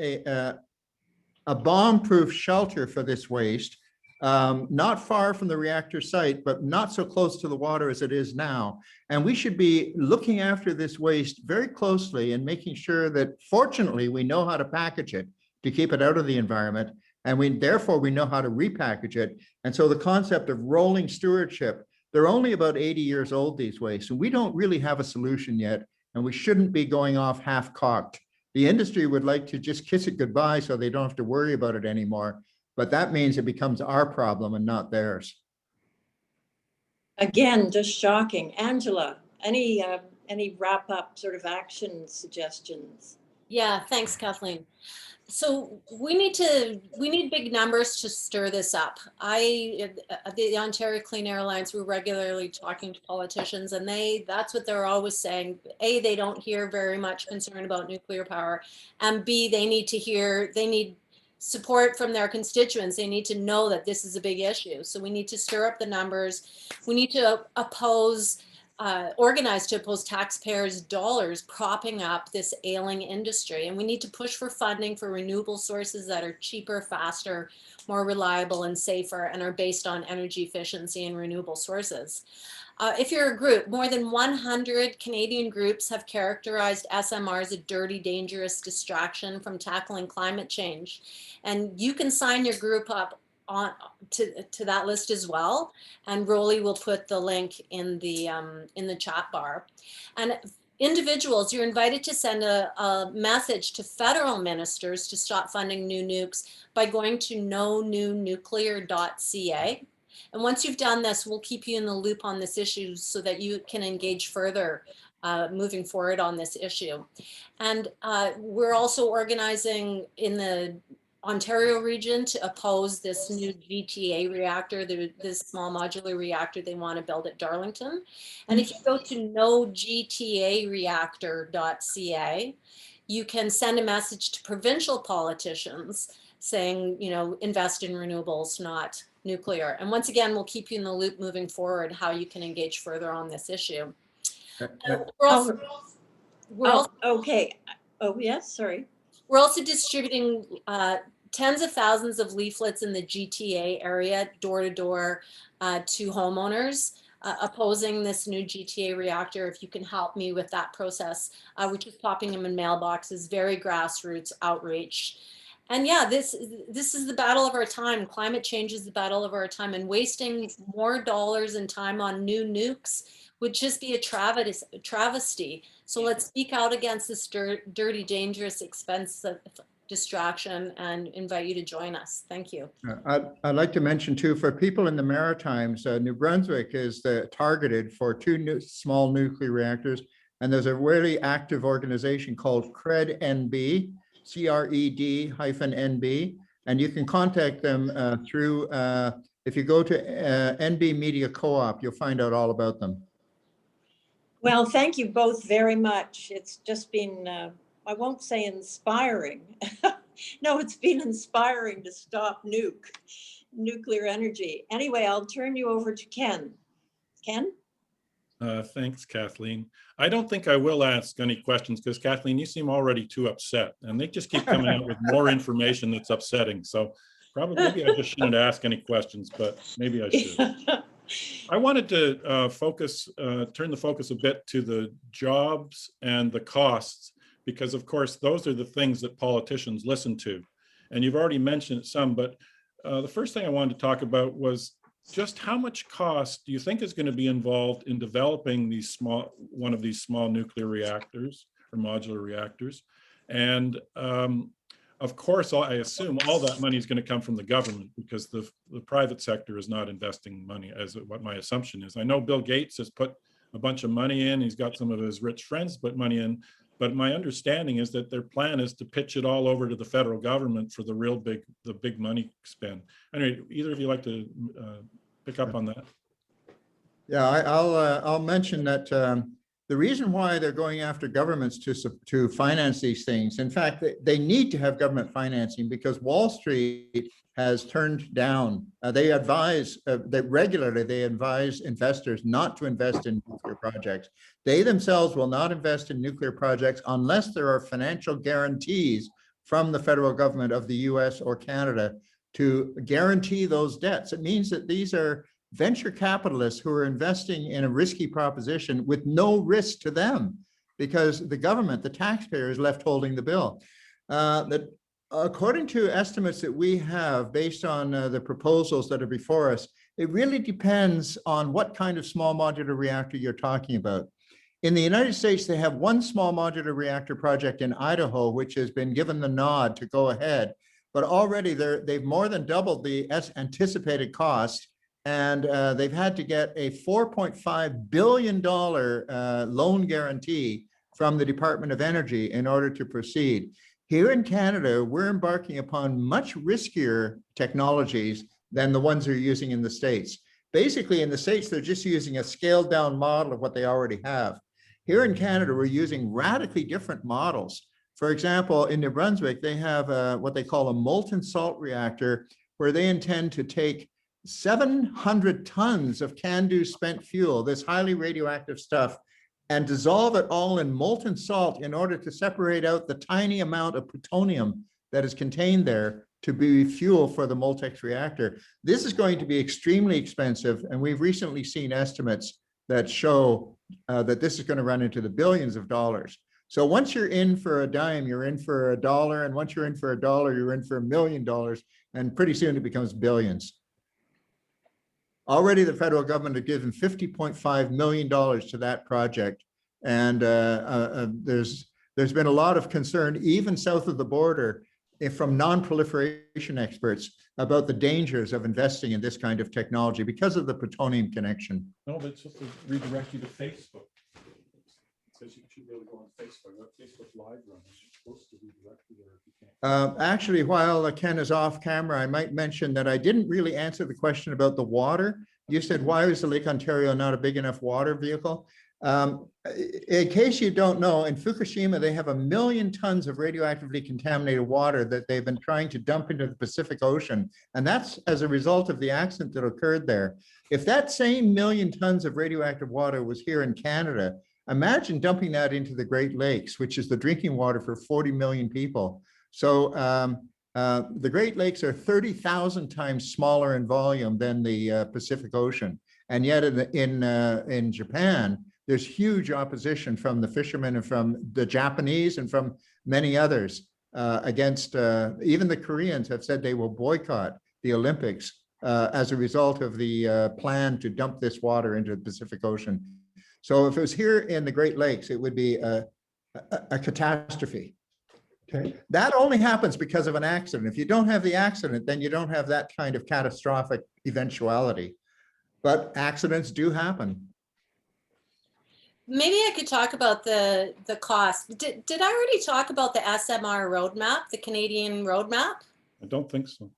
D: a bomb-proof shelter for this waste, not far from the reactor site, but not so close to the water as it is now. And we should be looking after this waste very closely and making sure that, fortunately, we know how to package it to keep it out of the environment. And therefore, we know how to repackage it. And so the concept of rolling stewardship, they're only about 80 years old, these wastes, and we don't really have a solution yet, and we shouldn't be going off half-cocked. The industry would like to just kiss it goodbye so they don't have to worry about it anymore, but that means it becomes our problem and not theirs.
B: Again, just shocking. Angela, any wrap-up sort of action suggestions?
C: Yeah, thanks, Kathleen. So we need big numbers to stir this up. The Ontario Clean Air Alliance, we're regularly talking to politicians, and that's what they're always saying. A, they don't hear very much concern about nuclear power, and B, they need support from their constituents. They need to know that this is a big issue. So we need to stir up the numbers. We need to organized to oppose taxpayers' dollars propping up this ailing industry. And we need to push for funding for renewable sources that are cheaper, faster, more reliable and safer, and are based on energy efficiency and renewable sources. If you're a group, more than 100 Canadian groups have characterized SMR as a dirty, dangerous distraction from tackling climate change. And you can sign your group up to that list as well, and Rolly will put the link in the chat bar. And individuals, you're invited to send a message to federal ministers to stop funding new nukes by going to nonewnuclear.ca. And once you've done this, we'll keep you in the loop on this issue so that you can engage further moving forward on this issue. And we're also organizing in the Ontario region to oppose this new GTA reactor, this small modular reactor they want to build at Darlington. And if you go to nogtareactor.ca, you can send a message to provincial politicians saying, invest in renewables, not nuclear. And once again, we'll keep you in the loop moving forward how you can engage further on this issue.
B: Okay. Oh, yes, sorry.
C: We're also distributing tens of thousands of leaflets in the GTA area, door to door, to homeowners opposing this new GTA reactor. If you can help me with that process, we're just popping them in mailboxes, very grassroots outreach. And yeah, this is the battle of our time. Climate change is the battle of our time, and wasting more dollars and time on new nukes would just be a travesty. So let's speak out against this dirty, dangerous, expensive distraction and invite you to join us. Thank you.
D: I'd like to mention too, for people in the Maritimes, New Brunswick is targeted for two small nuclear reactors. And there's a really active organization called CRED-NB, CRED-NB. And you can contact them through, if you go to NB Media Co-op, you'll find out all about them.
B: Well, thank you both very much. It's just been, I won't say inspiring. No, it's been inspiring to stop nuclear energy. Anyway, I'll turn you over to Ken. Ken?
A: Thanks, Kathleen. I don't think I will ask any questions because Kathleen, you seem already too upset and they just keep coming out with more information that's upsetting. So probably maybe I just shouldn't ask any questions, but maybe I should. I wanted to turn the focus a bit to the jobs and the costs, because of course, those are the things that politicians listen to. And you've already mentioned some, but the first thing I wanted to talk about was just how much cost do you think is going to be involved in developing one of these small nuclear reactors or modular reactors? And of course, I assume all that money is going to come from the government because the private sector is not investing money, as what my assumption is. I know Bill Gates has put a bunch of money in. He's got some of his rich friends put money in. But my understanding is that their plan is to pitch it all over to the federal government for the big money spend. Anyway, either of you like to pick up on that?
D: Yeah, I'll mention that the reason why they're going after governments to finance these things, in fact, they need to have government financing because Wall Street has turned down. They advise regularly investors not to invest in nuclear projects. They themselves will not invest in nuclear projects unless there are financial guarantees from the federal government of the US or Canada to guarantee those debts. It means that these are venture capitalists who are investing in a risky proposition with no risk to them because the government, the taxpayer, is left holding the bill. According to estimates that we have based on the proposals that are before us, it really depends on what kind of small modular reactor you're talking about. In the United States, they have one small modular reactor project in Idaho, which has been given the nod to go ahead, but already they've more than doubled the anticipated cost, and they've had to get a $4.5 billion loan guarantee from the Department of Energy in order to proceed. Here in Canada, we're embarking upon much riskier technologies than the ones they're using in the States. Basically, in the States, they're just using a scaled down model of what they already have. Here in Canada, we're using radically different models. For example, in New Brunswick, they have what they call a molten salt reactor, where they intend to take 700 tons of CANDU spent fuel, this highly radioactive stuff, and dissolve it all in molten salt in order to separate out the tiny amount of plutonium that is contained there to be fuel for the Moltex reactor. This is going to be extremely expensive, and we've recently seen estimates that show that this is going to run into the billions of dollars. So once you're in for a dime, you're in for $1, and once you're in for $1, you're in for $1 million, and pretty soon it becomes billions. Already the federal government has given $50.5 million to that project. And there's been a lot of concern, even south of the border, from non-proliferation experts about the dangers of investing in this kind of technology because of the plutonium connection.
A: No, but it's just to redirect you to Facebook. It says you should be able to go on Facebook. What Facebook Live runs, you're supposed to redirect you there if you can't.
D: Actually, while Ken is off camera, I might mention that I didn't really answer the question about the water. You said, why is the Lake Ontario not a big enough water vehicle? In case you don't know, in Fukushima, they have 1 million tons of radioactively contaminated water that they've been trying to dump into the Pacific Ocean. And that's as a result of the accident that occurred there. If that same 1 million tons of radioactive water was here in Canada, imagine dumping that into the Great Lakes, which is the drinking water for 40 million people. So the Great Lakes are 30,000 times smaller in volume than the Pacific Ocean. And yet in Japan, there's huge opposition from the fishermen and from the Japanese and from many others against, even the Koreans have said they will boycott the Olympics as a result of the plan to dump this water into the Pacific Ocean. So if it was here in the Great Lakes, it would be a catastrophe. Okay, that only happens because of an accident. If you don't have the accident, then you don't have that kind of catastrophic eventuality. But accidents do happen.
C: Maybe I could talk about the cost. Did I already talk about the SMR roadmap, the Canadian roadmap?
A: I don't think so.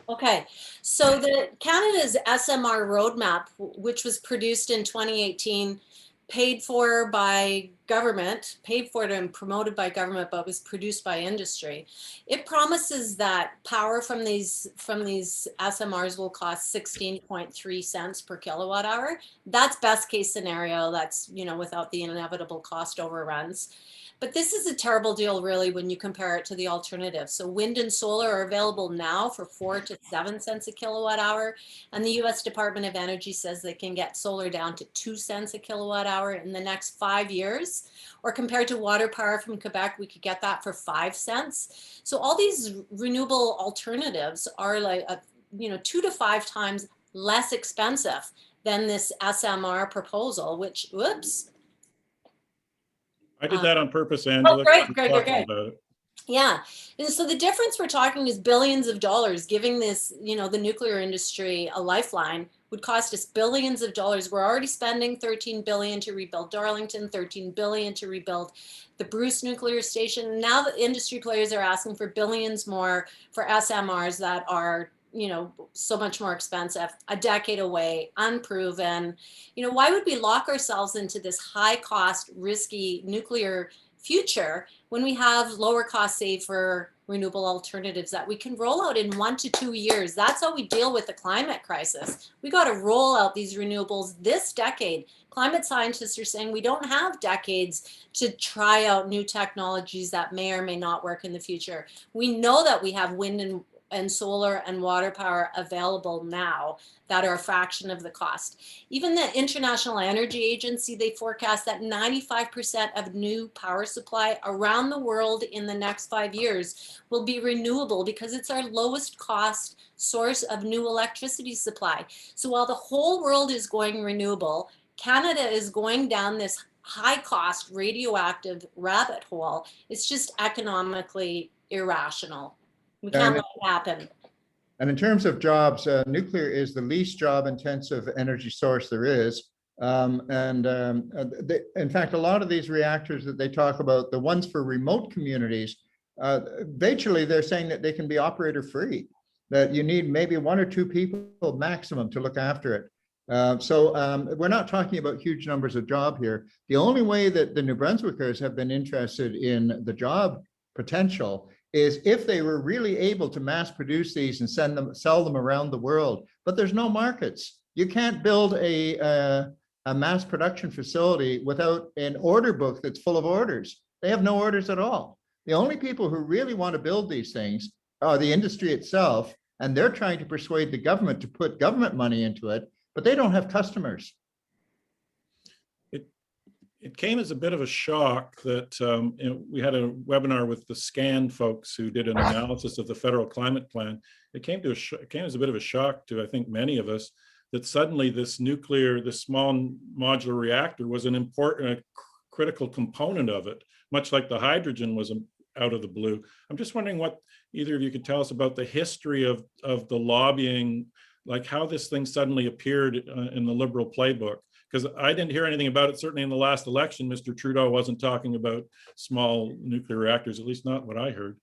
C: Okay, so the Canada's SMR roadmap, which was produced in 2018, paid for by government, paid for and promoted by government, but was produced by industry. It promises that power from these SMRs will cost 16.3 cents per kilowatt hour. That's best case scenario. That's, you know, without the inevitable cost overruns. But this is a terrible deal, really, when you compare it to the alternative. So wind and solar are available now for 4 to 7 cents a kilowatt hour. And the US Department of Energy says they can get solar down to 2 cents a kilowatt hour in the next 5 years. Or compared to water power from Quebec, we could get that for 5 cents. So all these renewable alternatives are like, 2 to 5 times less expensive than this SMR proposal, which, whoops.
A: I did that on purpose, Angela.
C: Great.
A: About it.
C: Yeah. And so the difference we're talking is billions of dollars. Giving this, the nuclear industry a lifeline would cost us billions of dollars. We're already spending $13 billion to rebuild Darlington, $13 billion to rebuild the Bruce nuclear station. Now the industry players are asking for billions more for SMRs that are so much more expensive, a decade away, unproven. Why would we lock ourselves into this high cost, risky nuclear future when we have lower cost, safer, renewable alternatives that we can roll out in 1 to 2 years? That's how we deal with the climate crisis. We got to roll out these renewables this decade. Climate scientists are saying we don't have decades to try out new technologies that may or may not work in the future. We know that we have wind and solar and water power available now that are a fraction of the cost. Even the International Energy Agency, they forecast that 95% of new power supply around the world in the next 5 years will be renewable because it's our lowest cost source of new electricity supply. So while the whole world is going renewable, Canada is going down this high cost radioactive rabbit hole. It's just economically irrational. We can't let it happen.
D: And in terms of jobs, nuclear is the least job intensive energy source there is. In fact, a lot of these reactors that they talk about, the ones for remote communities, virtually they're saying that they can be operator free, that you need maybe 1 or 2 people maximum to look after it. So we're not talking about huge numbers of job here. The only way that the New Brunswickers have been interested in the job potential is if they were really able to mass produce these and sell them around the world. But there's no markets. You can't build a mass production facility without an order book that's full of orders. They have no orders at all. The only people who really want to build these things are the industry itself, and they're trying to persuade the government to put government money into it, but they don't have customers.
A: It came as a bit of a shock that we had a webinar with the SCAN folks who did an analysis of the federal climate plan. It came as a bit of a shock to, I think, many of us that suddenly this small modular reactor was an important, critical component of it, much like the hydrogen was out of the blue. I'm just wondering what either of you could tell us about the history of the lobbying, like how this thing suddenly appeared in the Liberal playbook. Because I didn't hear anything about it. Certainly in the last election, Mr. Trudeau wasn't talking about small nuclear reactors, at least not what I heard.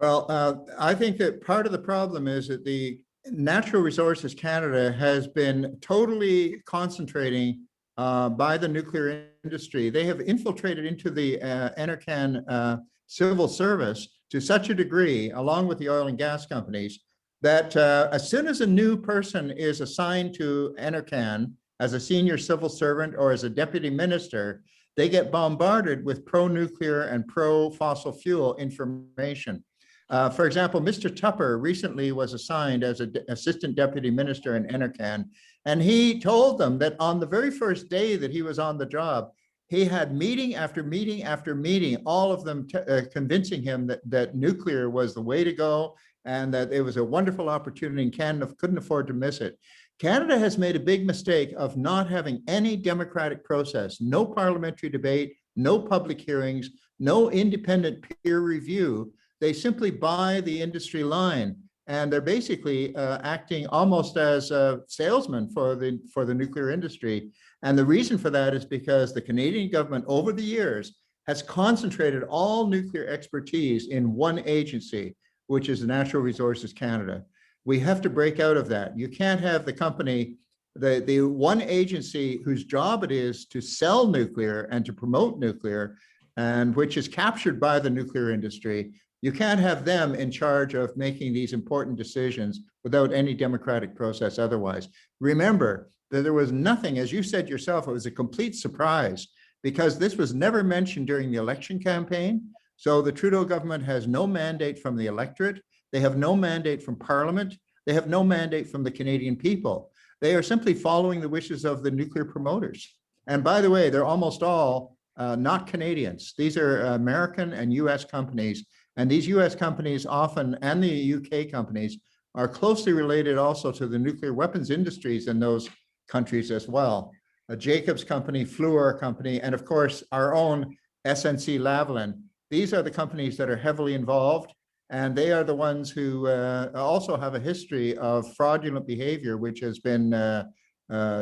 D: Well, I think that part of the problem is that the Natural Resources Canada has been totally concentrating by the nuclear industry. They have infiltrated into the NRCan civil service to such a degree, along with the oil and gas companies, that as soon as a new person is assigned to NRCan, as a senior civil servant or as a deputy minister, they get bombarded with pro-nuclear and pro-fossil fuel information. For example, Mr. Tupper recently was assigned as an assistant deputy minister in NRCan, and he told them that on the very first day that he was on the job, he had meeting after meeting after meeting, all of them convincing him that nuclear was the way to go and that it was a wonderful opportunity and Canada couldn't afford to miss it. Canada has made a big mistake of not having any democratic process, no parliamentary debate, no public hearings, no independent peer review. They simply buy the industry line, and they're basically acting almost as a salesman for the nuclear industry. And the reason for that is because the Canadian government over the years has concentrated all nuclear expertise in one agency, which is Natural Resources Canada. We have to break out of that. You can't have the company, the one agency whose job it is to sell nuclear and to promote nuclear, and which is captured by the nuclear industry. You can't have them in charge of making these important decisions without any democratic process otherwise. Remember that there was nothing, as you said yourself, it was a complete surprise because this was never mentioned during the election campaign. So the Trudeau government has no mandate from the electorate. They have no mandate from Parliament. They have no mandate from the Canadian people. They are simply following the wishes of the nuclear promoters. And by the way, they're almost all not Canadians. These are American and US companies. And these US companies often, and the UK companies, are closely related also to the nuclear weapons industries in those countries as well. Jacobs Company, Fluor Company, and of course, our own SNC-Lavalin. These are the companies that are heavily involved, and they are the ones who also have a history of fraudulent behavior, which has been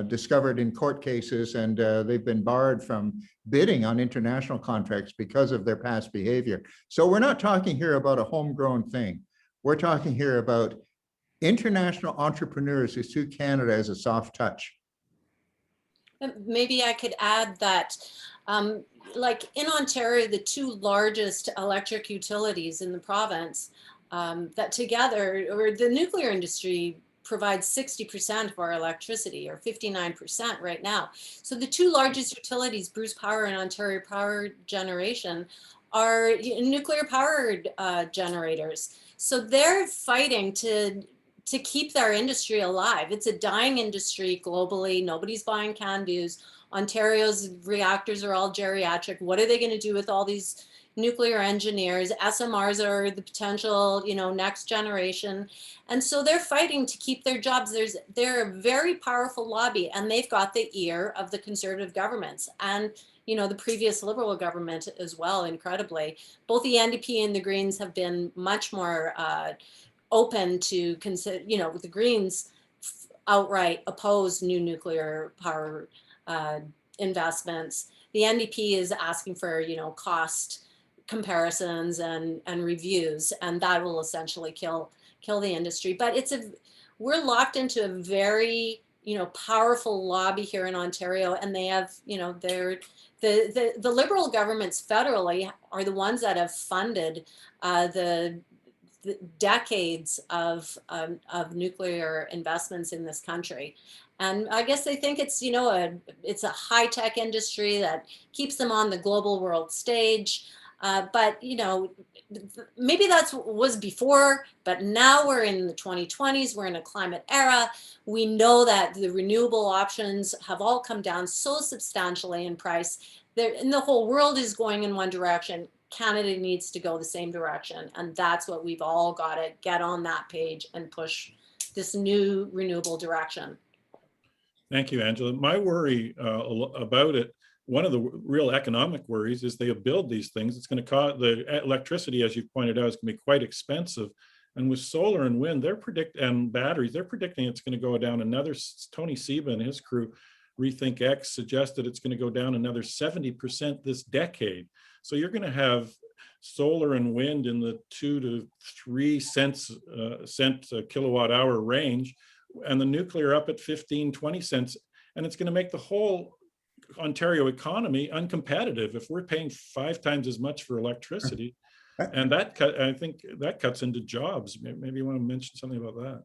D: discovered in court cases, and they've been barred from bidding on international contracts because of their past behavior. So we're not talking here about a homegrown thing. We're talking here about international entrepreneurs who see Canada as a soft touch.
C: Maybe I could add that, like in Ontario, the two largest electric utilities in the province, that together, or the nuclear industry provides 60% of our electricity, or 59% right now. So the two largest utilities, Bruce Power and Ontario Power Generation, are nuclear powered generators. So they're fighting to keep their industry alive. It's a dying industry globally. Nobody's buying CANDUs. Ontario's reactors are all geriatric. What are they going to do with all these nuclear engineers? SMRs are the potential, next generation. And so they're fighting to keep their jobs. They're a very powerful lobby, and they've got the ear of the conservative governments and the previous Liberal government as well, incredibly. Both the NDP and the Greens have been much more open to consider, the Greens outright oppose new nuclear power investments. The NDP is asking for, cost comparisons and reviews, and that will essentially kill the industry. But we're locked into a very, powerful lobby here in Ontario, and they have, the Liberal governments federally are the ones that have funded the decades of nuclear investments in this country. And I guess they think it's, it's a high-tech industry that keeps them on the global world stage. But, maybe that was before, but now we're in the 2020s, we're in a climate era. We know that the renewable options have all come down so substantially in price. And the whole world is going in one direction. Canada needs to go the same direction. And that's what we've all got to get on that page and push this new renewable direction.
A: Thank you, Angela. My worry about it, one of the real economic worries is they build these things. It's going to cost, the electricity, as you pointed out, is going to be quite expensive. And with solar and wind, and batteries, they're predicting it's going to go down another. Tony Seba and his crew, Rethink X, suggested it's going to go down another 70% this decade. So you're going to have solar and wind in the 2 to 3 cents kilowatt hour range, and the nuclear up at 15, 20 cents. And it's going to make the whole Ontario economy uncompetitive if we're paying 5 times as much for electricity. And I think that cuts into jobs. Maybe you want to mention something about that.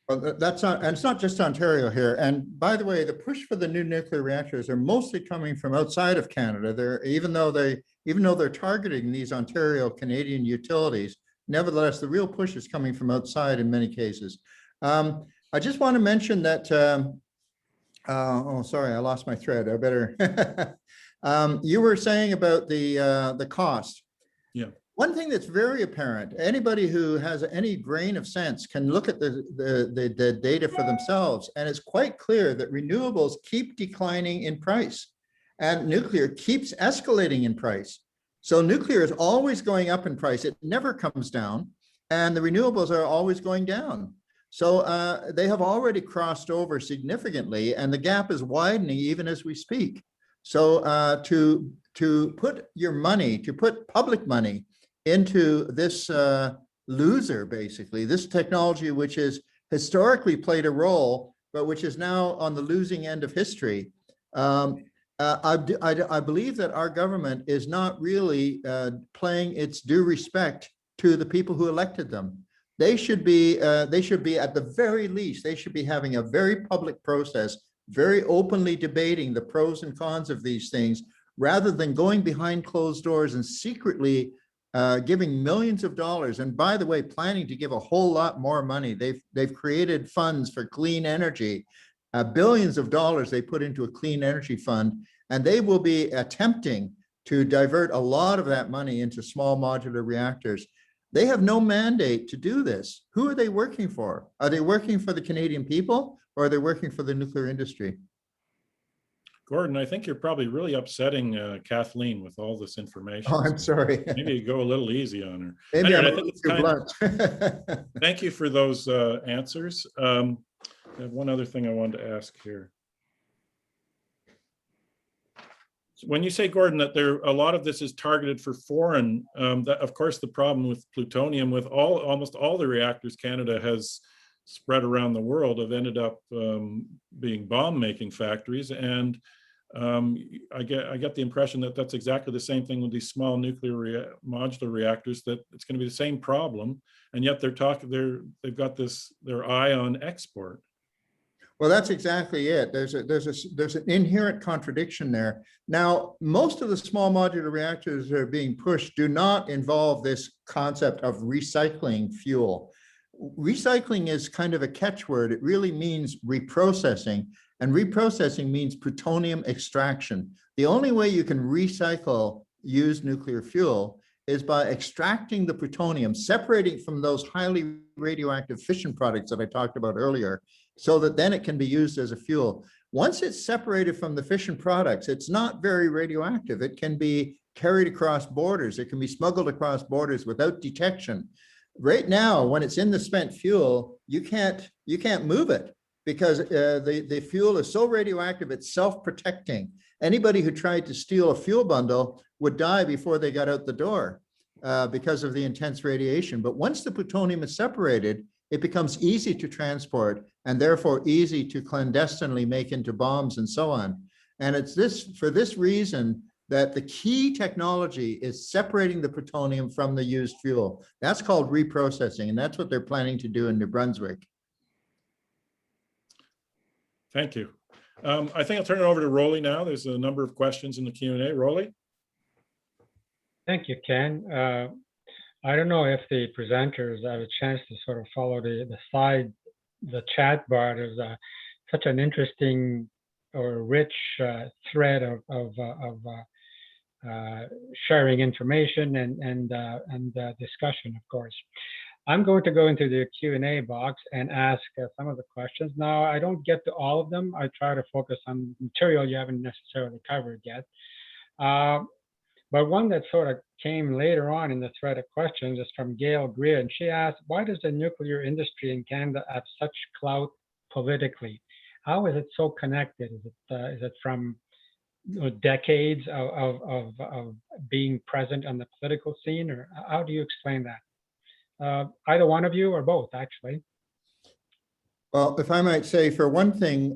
D: Well, that's not, and it's not just Ontario here. And by the way, the push for the new nuclear reactors are mostly coming from outside of Canada. Even though they're targeting these Ontario Canadian utilities, nevertheless, the real push is coming from outside in many cases. I just want to mention that. Oh, sorry, I lost my thread. I better. You were saying about the cost.
A: Yeah.
D: One thing that's very apparent, anybody who has any grain of sense can look at the data for themselves, and it's quite clear that renewables keep declining in price and nuclear keeps escalating in price. So nuclear is always going up in price. It never comes down. And the renewables are always going down. So they have already crossed over significantly, and the gap is widening even as we speak. So to put your money, to put public money into this loser, basically, this technology which has historically played a role, but which is now on the losing end of history. I believe that our government is not really paying its due respect to the people who elected them. They should be at the very least, they should be having a very public process, very openly debating the pros and cons of these things, rather than going behind closed doors and secretly giving millions of dollars. And by the way, planning to give a whole lot more money. They've created funds for clean energy, billions of dollars they put into a clean energy fund, and they will be attempting to divert a lot of that money into small modular reactors. They have no mandate to do this. Who are they working for? Are they working for the Canadian people, or are they working for the nuclear industry?
A: Gordon, I think you're probably really upsetting Kathleen with all this information.
D: Oh, I'm sorry.
A: Maybe you go a little easy on her.
D: Maybe
A: Anyway,
D: I'm
A: I think it's
D: too
A: time.
D: blunt.
A: Thank you for those answers. I have one other thing I wanted to ask here. When you say, Gordon, that a lot of this is targeted for foreign, that of course the problem with plutonium, with almost all the reactors Canada has spread around the world, have ended up being bomb-making factories, and I get the impression that that's exactly the same thing with these small nuclear modular reactors, that it's going to be the same problem, and yet they've got their eye on export.
D: Well, that's exactly it. There's an inherent contradiction there. Now, most of the small modular reactors that are being pushed do not involve this concept of recycling fuel. Recycling is kind of a catchword. It really means reprocessing, and reprocessing means plutonium extraction. The only way you can recycle used nuclear fuel is by extracting the plutonium, separating from those highly radioactive fission products that I talked about earlier, so that then it can be used as a fuel. Once it's separated from the fission products, it's not very radioactive. It can be carried across borders. It can be smuggled across borders without detection. Right now, when it's in the spent fuel, you can't move it, because the fuel is so radioactive, it's self-protecting. Anybody who tried to steal a fuel bundle would die before they got out the door because of the intense radiation. But once the plutonium is separated, it becomes easy to transport, and therefore easy to clandestinely make into bombs and so on. And it's for this reason that the key technology is separating the plutonium from the used fuel. That's called reprocessing, and that's what they're planning to do in New Brunswick.
A: Thank you. I think I'll turn it over to Rolly now. There's a number of questions in the Q&A. Rolly?
E: Thank you, Ken. I don't know if the presenters have a chance to sort of follow the chat bar. There's such an interesting or rich thread of sharing information and discussion, of course. I'm going to go into the Q&A box and ask some of the questions. Now, I don't get to all of them. I try to focus on material you haven't necessarily covered yet. But one that sort of came later on in the thread of questions is from Gail Greer, and she asked, why does the nuclear industry in Canada have such clout politically? How is it so connected? Is it from decades of being present on the political scene, or how do you explain that? Either one of you or both, actually.
D: Well, if I might say, for one thing,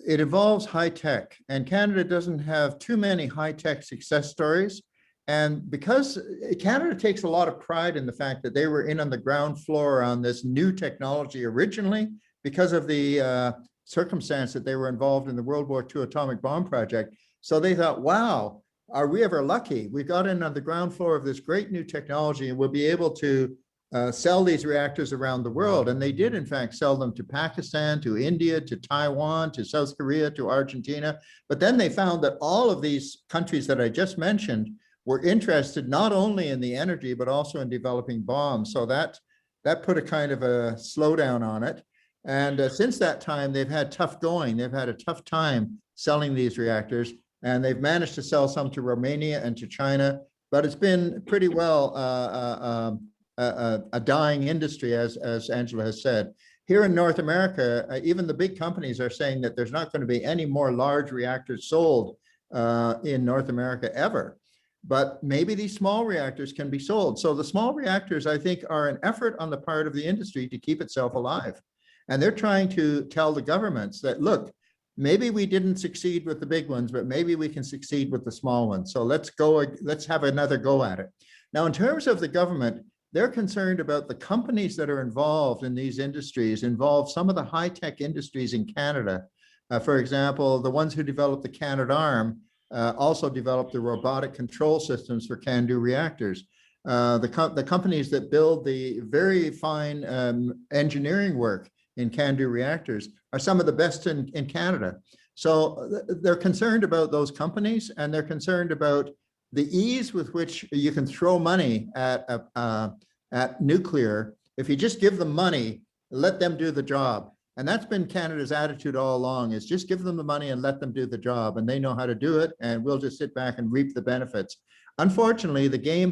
D: it involves high tech, and Canada doesn't have too many high tech success stories. And because Canada takes a lot of pride in the fact that they were in on the ground floor on this new technology originally, because of the circumstance that they were involved in the World War II atomic bomb project. So they thought, wow, are we ever lucky? We got in on the ground floor of this great new technology, and we'll be able to sell these reactors around the world. And they did, in fact, sell them to Pakistan, to India, to Taiwan, to South Korea, to Argentina. But then they found that all of these countries that I just mentioned were interested not only in the energy, but also in developing bombs. So that put a kind of a slowdown on it. And since that time, they've had tough going. They've had a tough time selling these reactors, and they've managed to sell some to Romania and to China. but it's been pretty well a dying industry, as Angela has said. Here in North America, even the big companies are saying that there's not going to be any more large reactors sold in North America ever. But maybe these small reactors can be sold. So the small reactors, I think, are an effort on the part of the industry to keep itself alive. And they're trying to tell the governments that, look, maybe we didn't succeed with the big ones, but maybe we can succeed with the small ones. So let's have another go at it. Now, in terms of the government, they're concerned about the companies that are involved in these industries, involve some of the high-tech industries in Canada. For example, the ones who developed the Canadarm also developed the robotic control systems for CANDU reactors. The companies that build the very fine engineering work in CANDU reactors are some of the best in Canada. So they're concerned about those companies, and they're concerned about the ease with which you can throw money at nuclear. If you just give them money, let them do the job. And that's been Canada's attitude all along, is just give them the money and let them do the job, and they know how to do it, and we'll just sit back and reap the benefits. Unfortunately, the game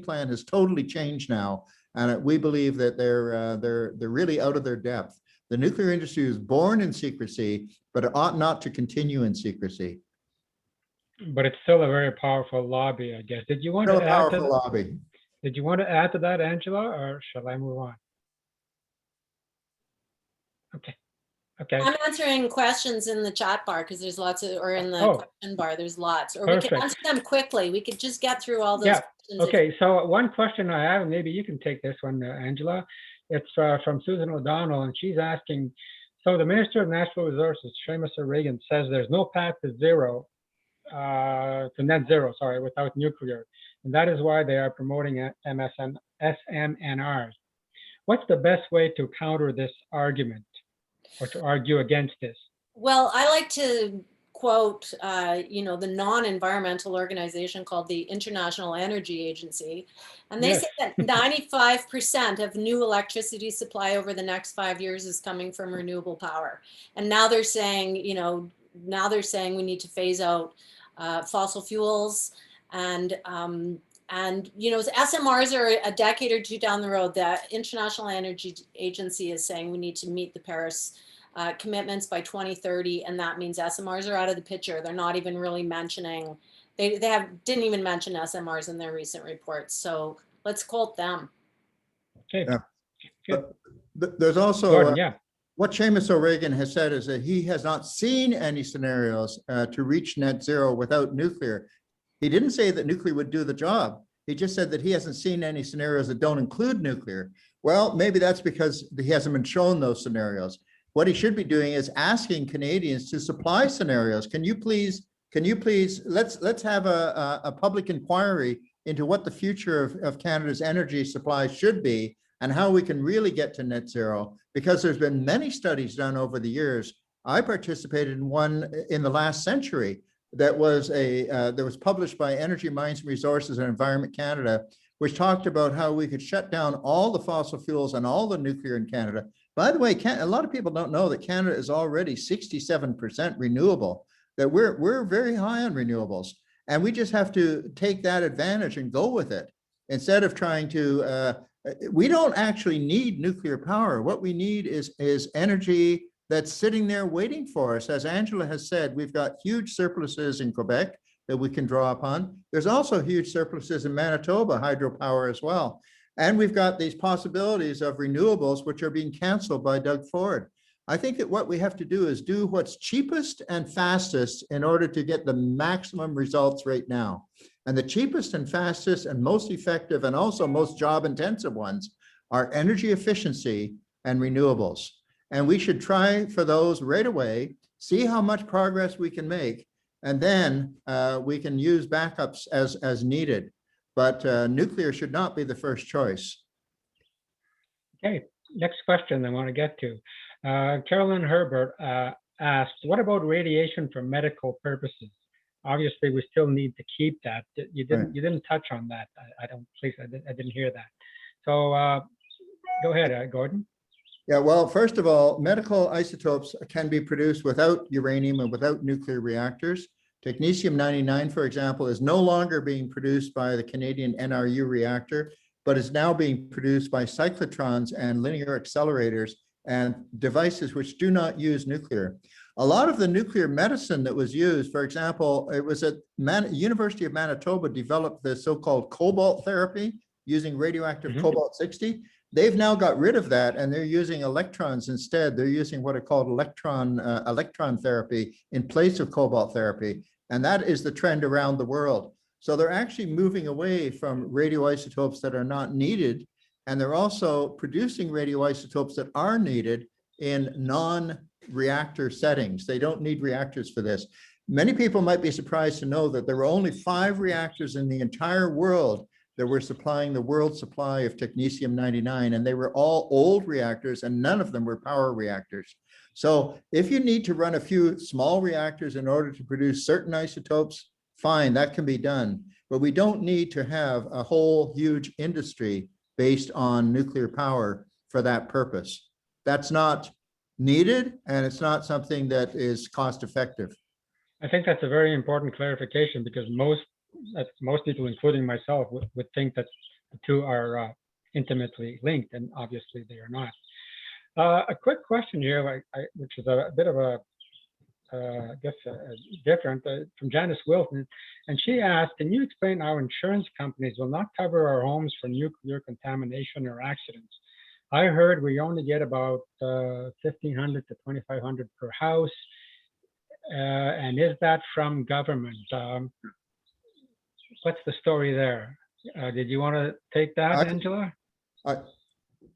D: plan has totally changed now, and we believe that they're really out of their depth. The nuclear industry was born in secrecy, but it ought not to continue in secrecy.
E: But it's still a very powerful lobby, I guess. Did you want
D: Still
E: to
D: a
E: add to
D: powerful lobby.
E: Did you want to add to that, Angela, or shall I move on? Okay. Okay.
C: I'm answering questions in the chat bar because there's lots of, or in the question bar, there's lots, or we
E: Perfect.
C: can answer them quickly. We could just get through all those
E: Yeah.
C: questions.
E: Okay, so one question I have, and maybe you can take this one, Angela. It's from Susan O'Donnell, and she's asking, so the Minister of Natural Resources, Seamus O'Regan, says there's no path to net zero, sorry, without nuclear. And that is why they are promoting SMRs. What's the best way to counter this argument, or to argue against this?
C: Well, I like to quote, the non-environmental organization called the International Energy Agency. And they say that 95% of new electricity supply over the next 5 years is coming from renewable power. And now they're saying, we need to phase out fossil fuels, and SMRs are a decade or two down the road. The International Energy Agency is saying we need to meet the Paris commitments by 2030, and that means SMRs are out of the picture. They're not even really mentioning, didn't even mention SMRs in their recent reports. So let's quote them.
E: Okay.
D: Yeah. There's also
E: Gordon,
D: what Seamus O'Regan has said is that he has not seen any scenarios to reach net zero without nuclear. He didn't say that nuclear would do the job. He just said that he hasn't seen any scenarios that don't include nuclear. Well, maybe that's because he hasn't been shown those scenarios. What he should be doing is asking Canadians to supply scenarios. Can you please, let's have a public inquiry into what the future of Canada's energy supply should be, and how we can really get to net zero, because there's been many studies done over the years. I participated in one in the last century that was published by Energy, Mines and Resources and Environment Canada, which talked about how we could shut down all the fossil fuels and all the nuclear in Canada. By the way, a lot of people don't know that Canada is already 67% renewable, that we're very high on renewables, and we just have to take that advantage and go with it, instead of trying to, we don't actually need nuclear power. What we need is energy that's sitting there waiting for us. As Angela has said, we've got huge surpluses in Quebec that we can draw upon. There's also huge surpluses in Manitoba, hydropower as well. And we've got these possibilities of renewables, which are being canceled by Doug Ford. I think that what we have to do is do what's cheapest and fastest in order to get the maximum results right now. And the cheapest and fastest and most effective and also most job intensive ones are energy efficiency and renewables. And we should try for those right away, see how much progress we can make, and then we can use backups as needed. But nuclear should not be the first choice.
E: Okay, next question I want to get to. Carolyn Herbert asked, what about radiation for medical purposes? Obviously, we still need to keep that. You didn't touch on that. I didn't hear that. So go ahead, Gordon.
D: Yeah, well, first of all, medical isotopes can be produced without uranium and without nuclear reactors. Technetium-99, for example, is no longer being produced by the Canadian NRU reactor, but is now being produced by cyclotrons and linear accelerators and devices which do not use nuclear. A lot of the nuclear medicine that was used, for example, it was at University of Manitoba developed the so-called cobalt therapy using radioactive cobalt-60. They've now got rid of that and they're using electrons instead. They're using what are called electron therapy in place of cobalt therapy. And that is the trend around the world. So they're actually moving away from radioisotopes that are not needed. And they're also producing radioisotopes that are needed in non-reactor settings. They don't need reactors for this. Many people might be surprised to know that there were only 5 reactors in the entire world that were supplying the world supply of technetium-99, and they were all old reactors and none of them were power reactors. So if you need to run a few small reactors in order to produce certain isotopes, fine, that can be done. But we don't need to have a whole huge industry based on nuclear power for that purpose. That's not needed, and it's not something that is cost effective.
E: I think that's a very important clarification because most people, including myself, would think that the two are intimately linked, and obviously they are not. A quick question here, which is a bit of a, I guess, different, from Janice Wilson, and she asked, can you explain how insurance companies will not cover our homes for nuclear contamination or accidents? I heard we only get about $1,500 to $2,500 per house, and is that from government? What's the story there? Did you want to take that, Angela?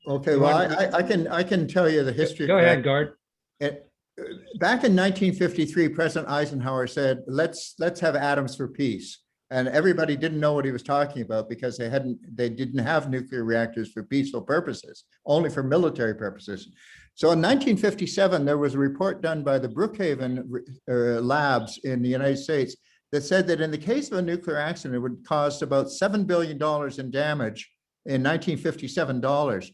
D: Okay, well, I can tell you the history.
E: Go ahead, Gord.
D: Back in 1953, President Eisenhower said, let's have atoms for peace. And everybody didn't know what he was talking about because they didn't have nuclear reactors for peaceful purposes, only for military purposes. So in 1957, there was a report done by the Brookhaven labs in the United States that said that in the case of a nuclear accident, it would cost about $7 billion in damage in 1957 dollars.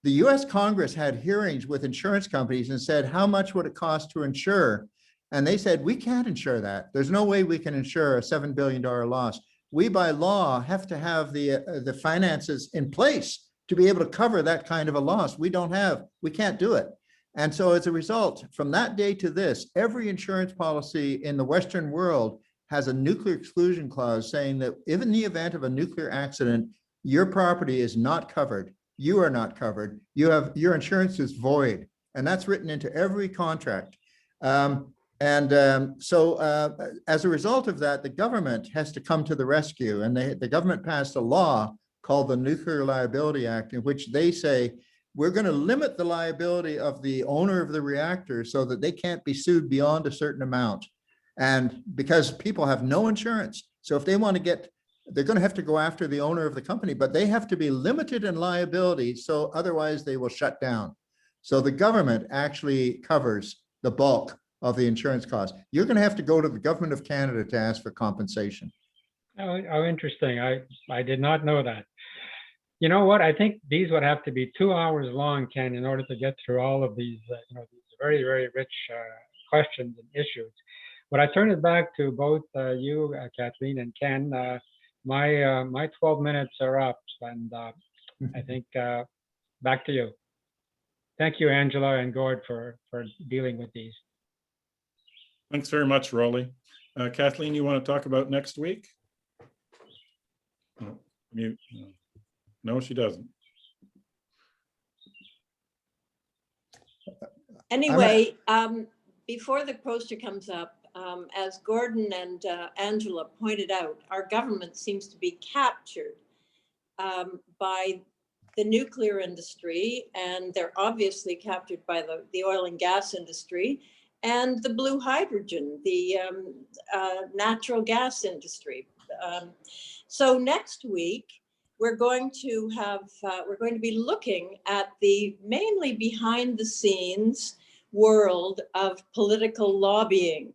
D: The US Congress had hearings with insurance companies and said, how much would it cost to insure? And they said, we can't insure that. There's no way we can insure a $7 billion loss. We, by law, have to have the finances in place to be able to cover that kind of a loss. We can't do it. And so as a result, from that day to this, every insurance policy in the Western world has a nuclear exclusion clause saying that if in the event of a nuclear accident, your property is not covered, you are not covered, your insurance is void. And that's written into every contract. So as a result of that, the government has to come to the rescue, and the government passed a law called the Nuclear Liability Act, in which they say, we're going to limit the liability of the owner of the reactor so that they can't be sued beyond a certain amount. And because people have no insurance, so if they want to they're going to have to go after the owner of the company, but they have to be limited in liability, so otherwise they will shut down. So the government actually covers the bulk of the insurance costs. You're going to have to go to the government of Canada to ask for compensation.
E: Oh, interesting. I did not know that. You know what? I think these would have to be 2 hours long, Ken, in order to get through all of these, these very, very rich questions and issues. But I turn it back to both you, Kathleen, and Ken. My 12 minutes are up, and I think back to you. Thank you, Angela and Gord, for dealing with these.
A: Thanks very much, Rolly. Kathleen, you want to talk about next week? Oh, mute. No, she doesn't.
B: Anyway, before the poster comes up, as Gordon and Angela pointed out, our government seems to be captured by the nuclear industry, and they're obviously captured by the oil and gas industry and the blue hydrogen, the natural gas industry. So next week, we're going to be looking at the mainly behind the scenes world of political lobbying.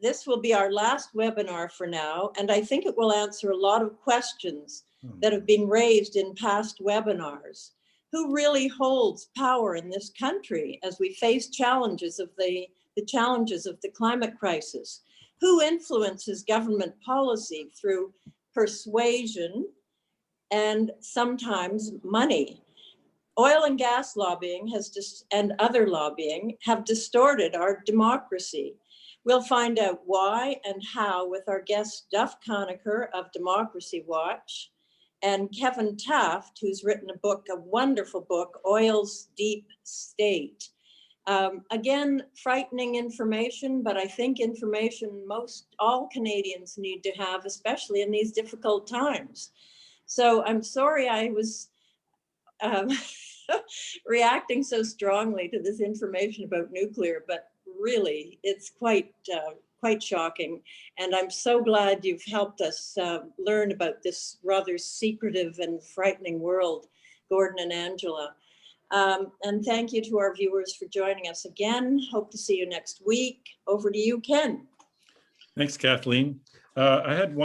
B: This will be our last webinar for now, and I think it will answer a lot of questions that have been raised in past webinars. Who really holds power in this country as we face challenges of the challenges of the climate crisis? who influences government policy through persuasion and sometimes money. Oil and gas lobbying and other lobbying have distorted our democracy. We'll find out why and how with our guest Duff Conacher of Democracy Watch and Kevin Taft, who's written a wonderful book, Oil's Deep State. Again, frightening information, but I think information all Canadians need to have, especially in these difficult times. So I'm sorry I was reacting so strongly to this information about nuclear, but really it's quite shocking. And I'm so glad you've helped us learn about this rather secretive and frightening world, Gordon and Angela. And thank you to our viewers for joining us again. Hope to see you next week. Over to you, Ken. Thanks,
A: Kathleen. I had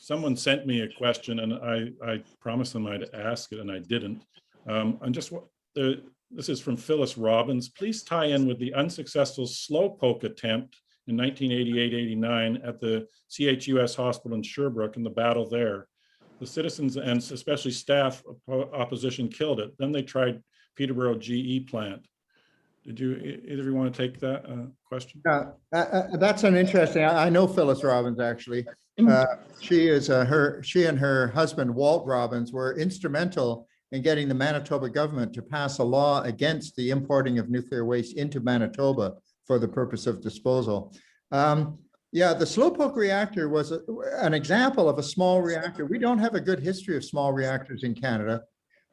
A: someone sent me a question and I promised them I'd ask it and I didn't. This is from Phyllis Robbins. Please tie in with the unsuccessful slowpoke attempt in 1988-89 at the CHUS hospital in Sherbrooke and the battle there. The citizens and especially staff opposition killed it. Then they tried Peterborough GE plant. Did either of you want to take that question?
D: That's an interesting, I know Phyllis Robbins actually. She and her husband, Walt Robbins, were instrumental in getting the Manitoba government to pass a law against the importing of nuclear waste into Manitoba for the purpose of disposal. Yeah, the slowpoke reactor was an example of a small reactor. We don't have a good history of small reactors in Canada.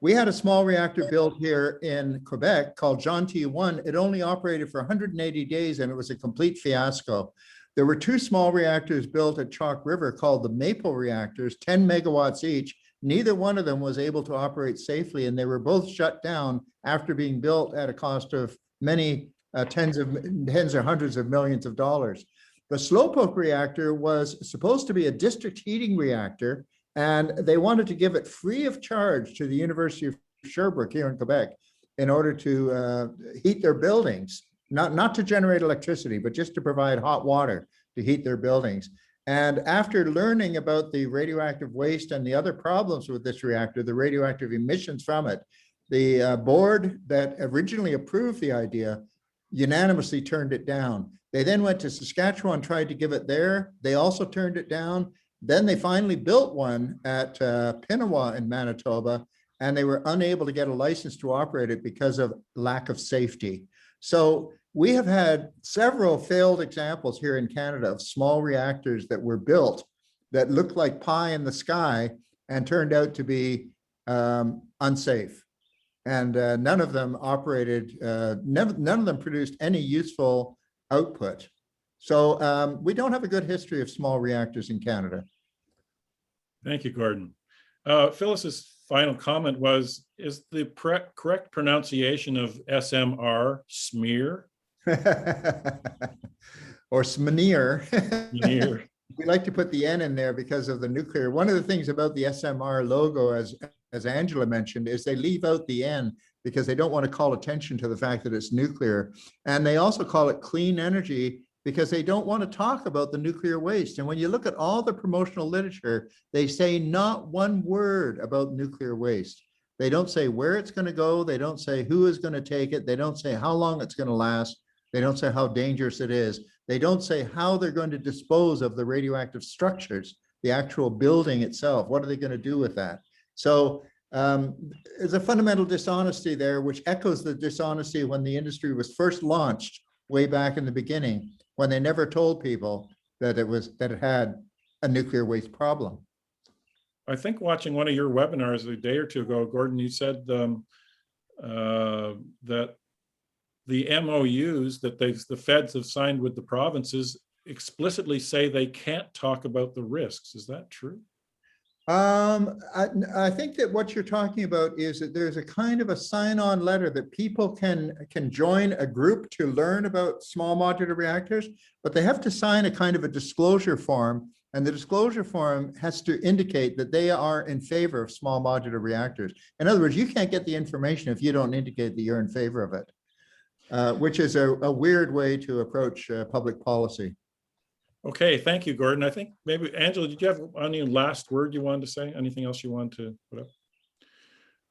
D: We had a small reactor built here in Quebec called John T1. It only operated for 180 days and it was a complete fiasco. There were two small reactors built at Chalk River called the Maple reactors, 10 megawatts each. Neither one of them was able to operate safely, and they were both shut down after being built at a cost of many tens or hundreds of millions of dollars. The slowpoke reactor was supposed to be a district heating reactor, and they wanted to give it free of charge to the University of Sherbrooke here in Quebec in order to heat their buildings, not to generate electricity, but just to provide hot water to heat their buildings. And after learning about the radioactive waste and the other problems with this reactor, the radioactive emissions from it, the board that originally approved the idea unanimously turned it down. They then went to Saskatchewan, tried to give it there. They also turned it down. Then they finally built one at Pinawa in Manitoba, and they were unable to get a license to operate it because of lack of safety. So we have had several failed examples here in Canada of small reactors that were built that looked like pie in the sky and turned out to be unsafe. And none of them operated, none of them produced any useful output. So we don't have a good history of small reactors in Canada.
A: Thank you, Gordon. Phyllis's final comment was, is the correct pronunciation of SMR smear?
D: Or SMNER.
A: Smear.
D: We like to put the N in there because of the nuclear. One of the things about the SMR logo, as Angela mentioned, is they leave out the N because they don't want to call attention to the fact that it's nuclear. And they also call it clean energy because they don't want to talk about the nuclear waste. And when you look at all the promotional literature, they say not one word about nuclear waste. They don't say where it's going to go. They don't say who is going to take it. They don't say how long it's going to last. They don't say how dangerous it is. They don't say how they're going to dispose of the radioactive structures, the actual building itself. What are they going to do with that? So there's a fundamental dishonesty there, which echoes the dishonesty when the industry was first launched way back in the beginning, when they never told people that it had a nuclear waste problem.
A: I think watching one of your webinars a day or two ago, Gordon, you said that the MOUs that the feds have signed with the provinces explicitly say they can't talk about the risks. Is that true?
D: I think that what you're talking about is that there's a kind of a sign-on letter that people can join a group to learn about small modular reactors, but they have to sign a kind of a disclosure form, and the disclosure form has to indicate that they are in favor of small modular reactors. In other words, you can't get the information if you don't indicate that you're in favor of it, which is a weird way to approach public policy.
A: Okay, thank you, Gordon. I think maybe, Angela, did you have any last word you wanted to say? Anything else you want to put up?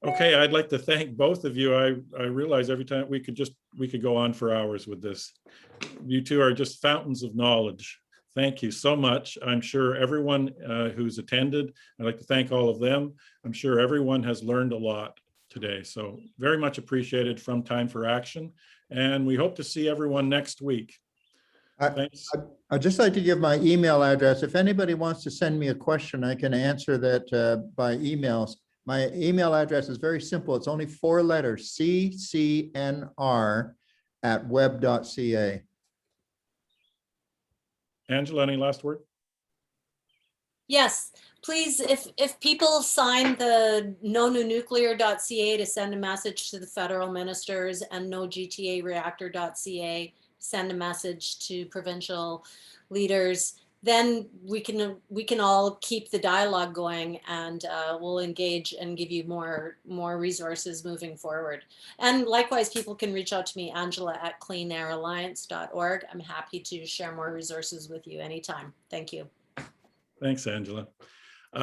A: Okay, I'd like to thank both of you. I realize every time we could go on for hours with this. You two are just fountains of knowledge. Thank you so much. I'm sure everyone who's attended, I'd like to thank all of them. I'm sure everyone has learned a lot today. So very much appreciated from Time for Action. And we hope to see everyone next week. Thanks.
D: I'd just like to give my email address. If anybody wants to send me a question, I can answer that by emails. My email address is very simple. It's only 4 letters, ccnr@web.ca.
A: Angela, any last word?
C: Yes, please, if people sign the nonuclear.ca to send a message to the federal ministers, and nogtareactor.ca, send a message to provincial leaders, then we can all keep the dialogue going, and we'll engage and give you more resources moving forward. And likewise, people can reach out to me, Angela at cleanairalliance.org. I'm happy to share more resources with you anytime. Thank you.
A: Thanks, Angela.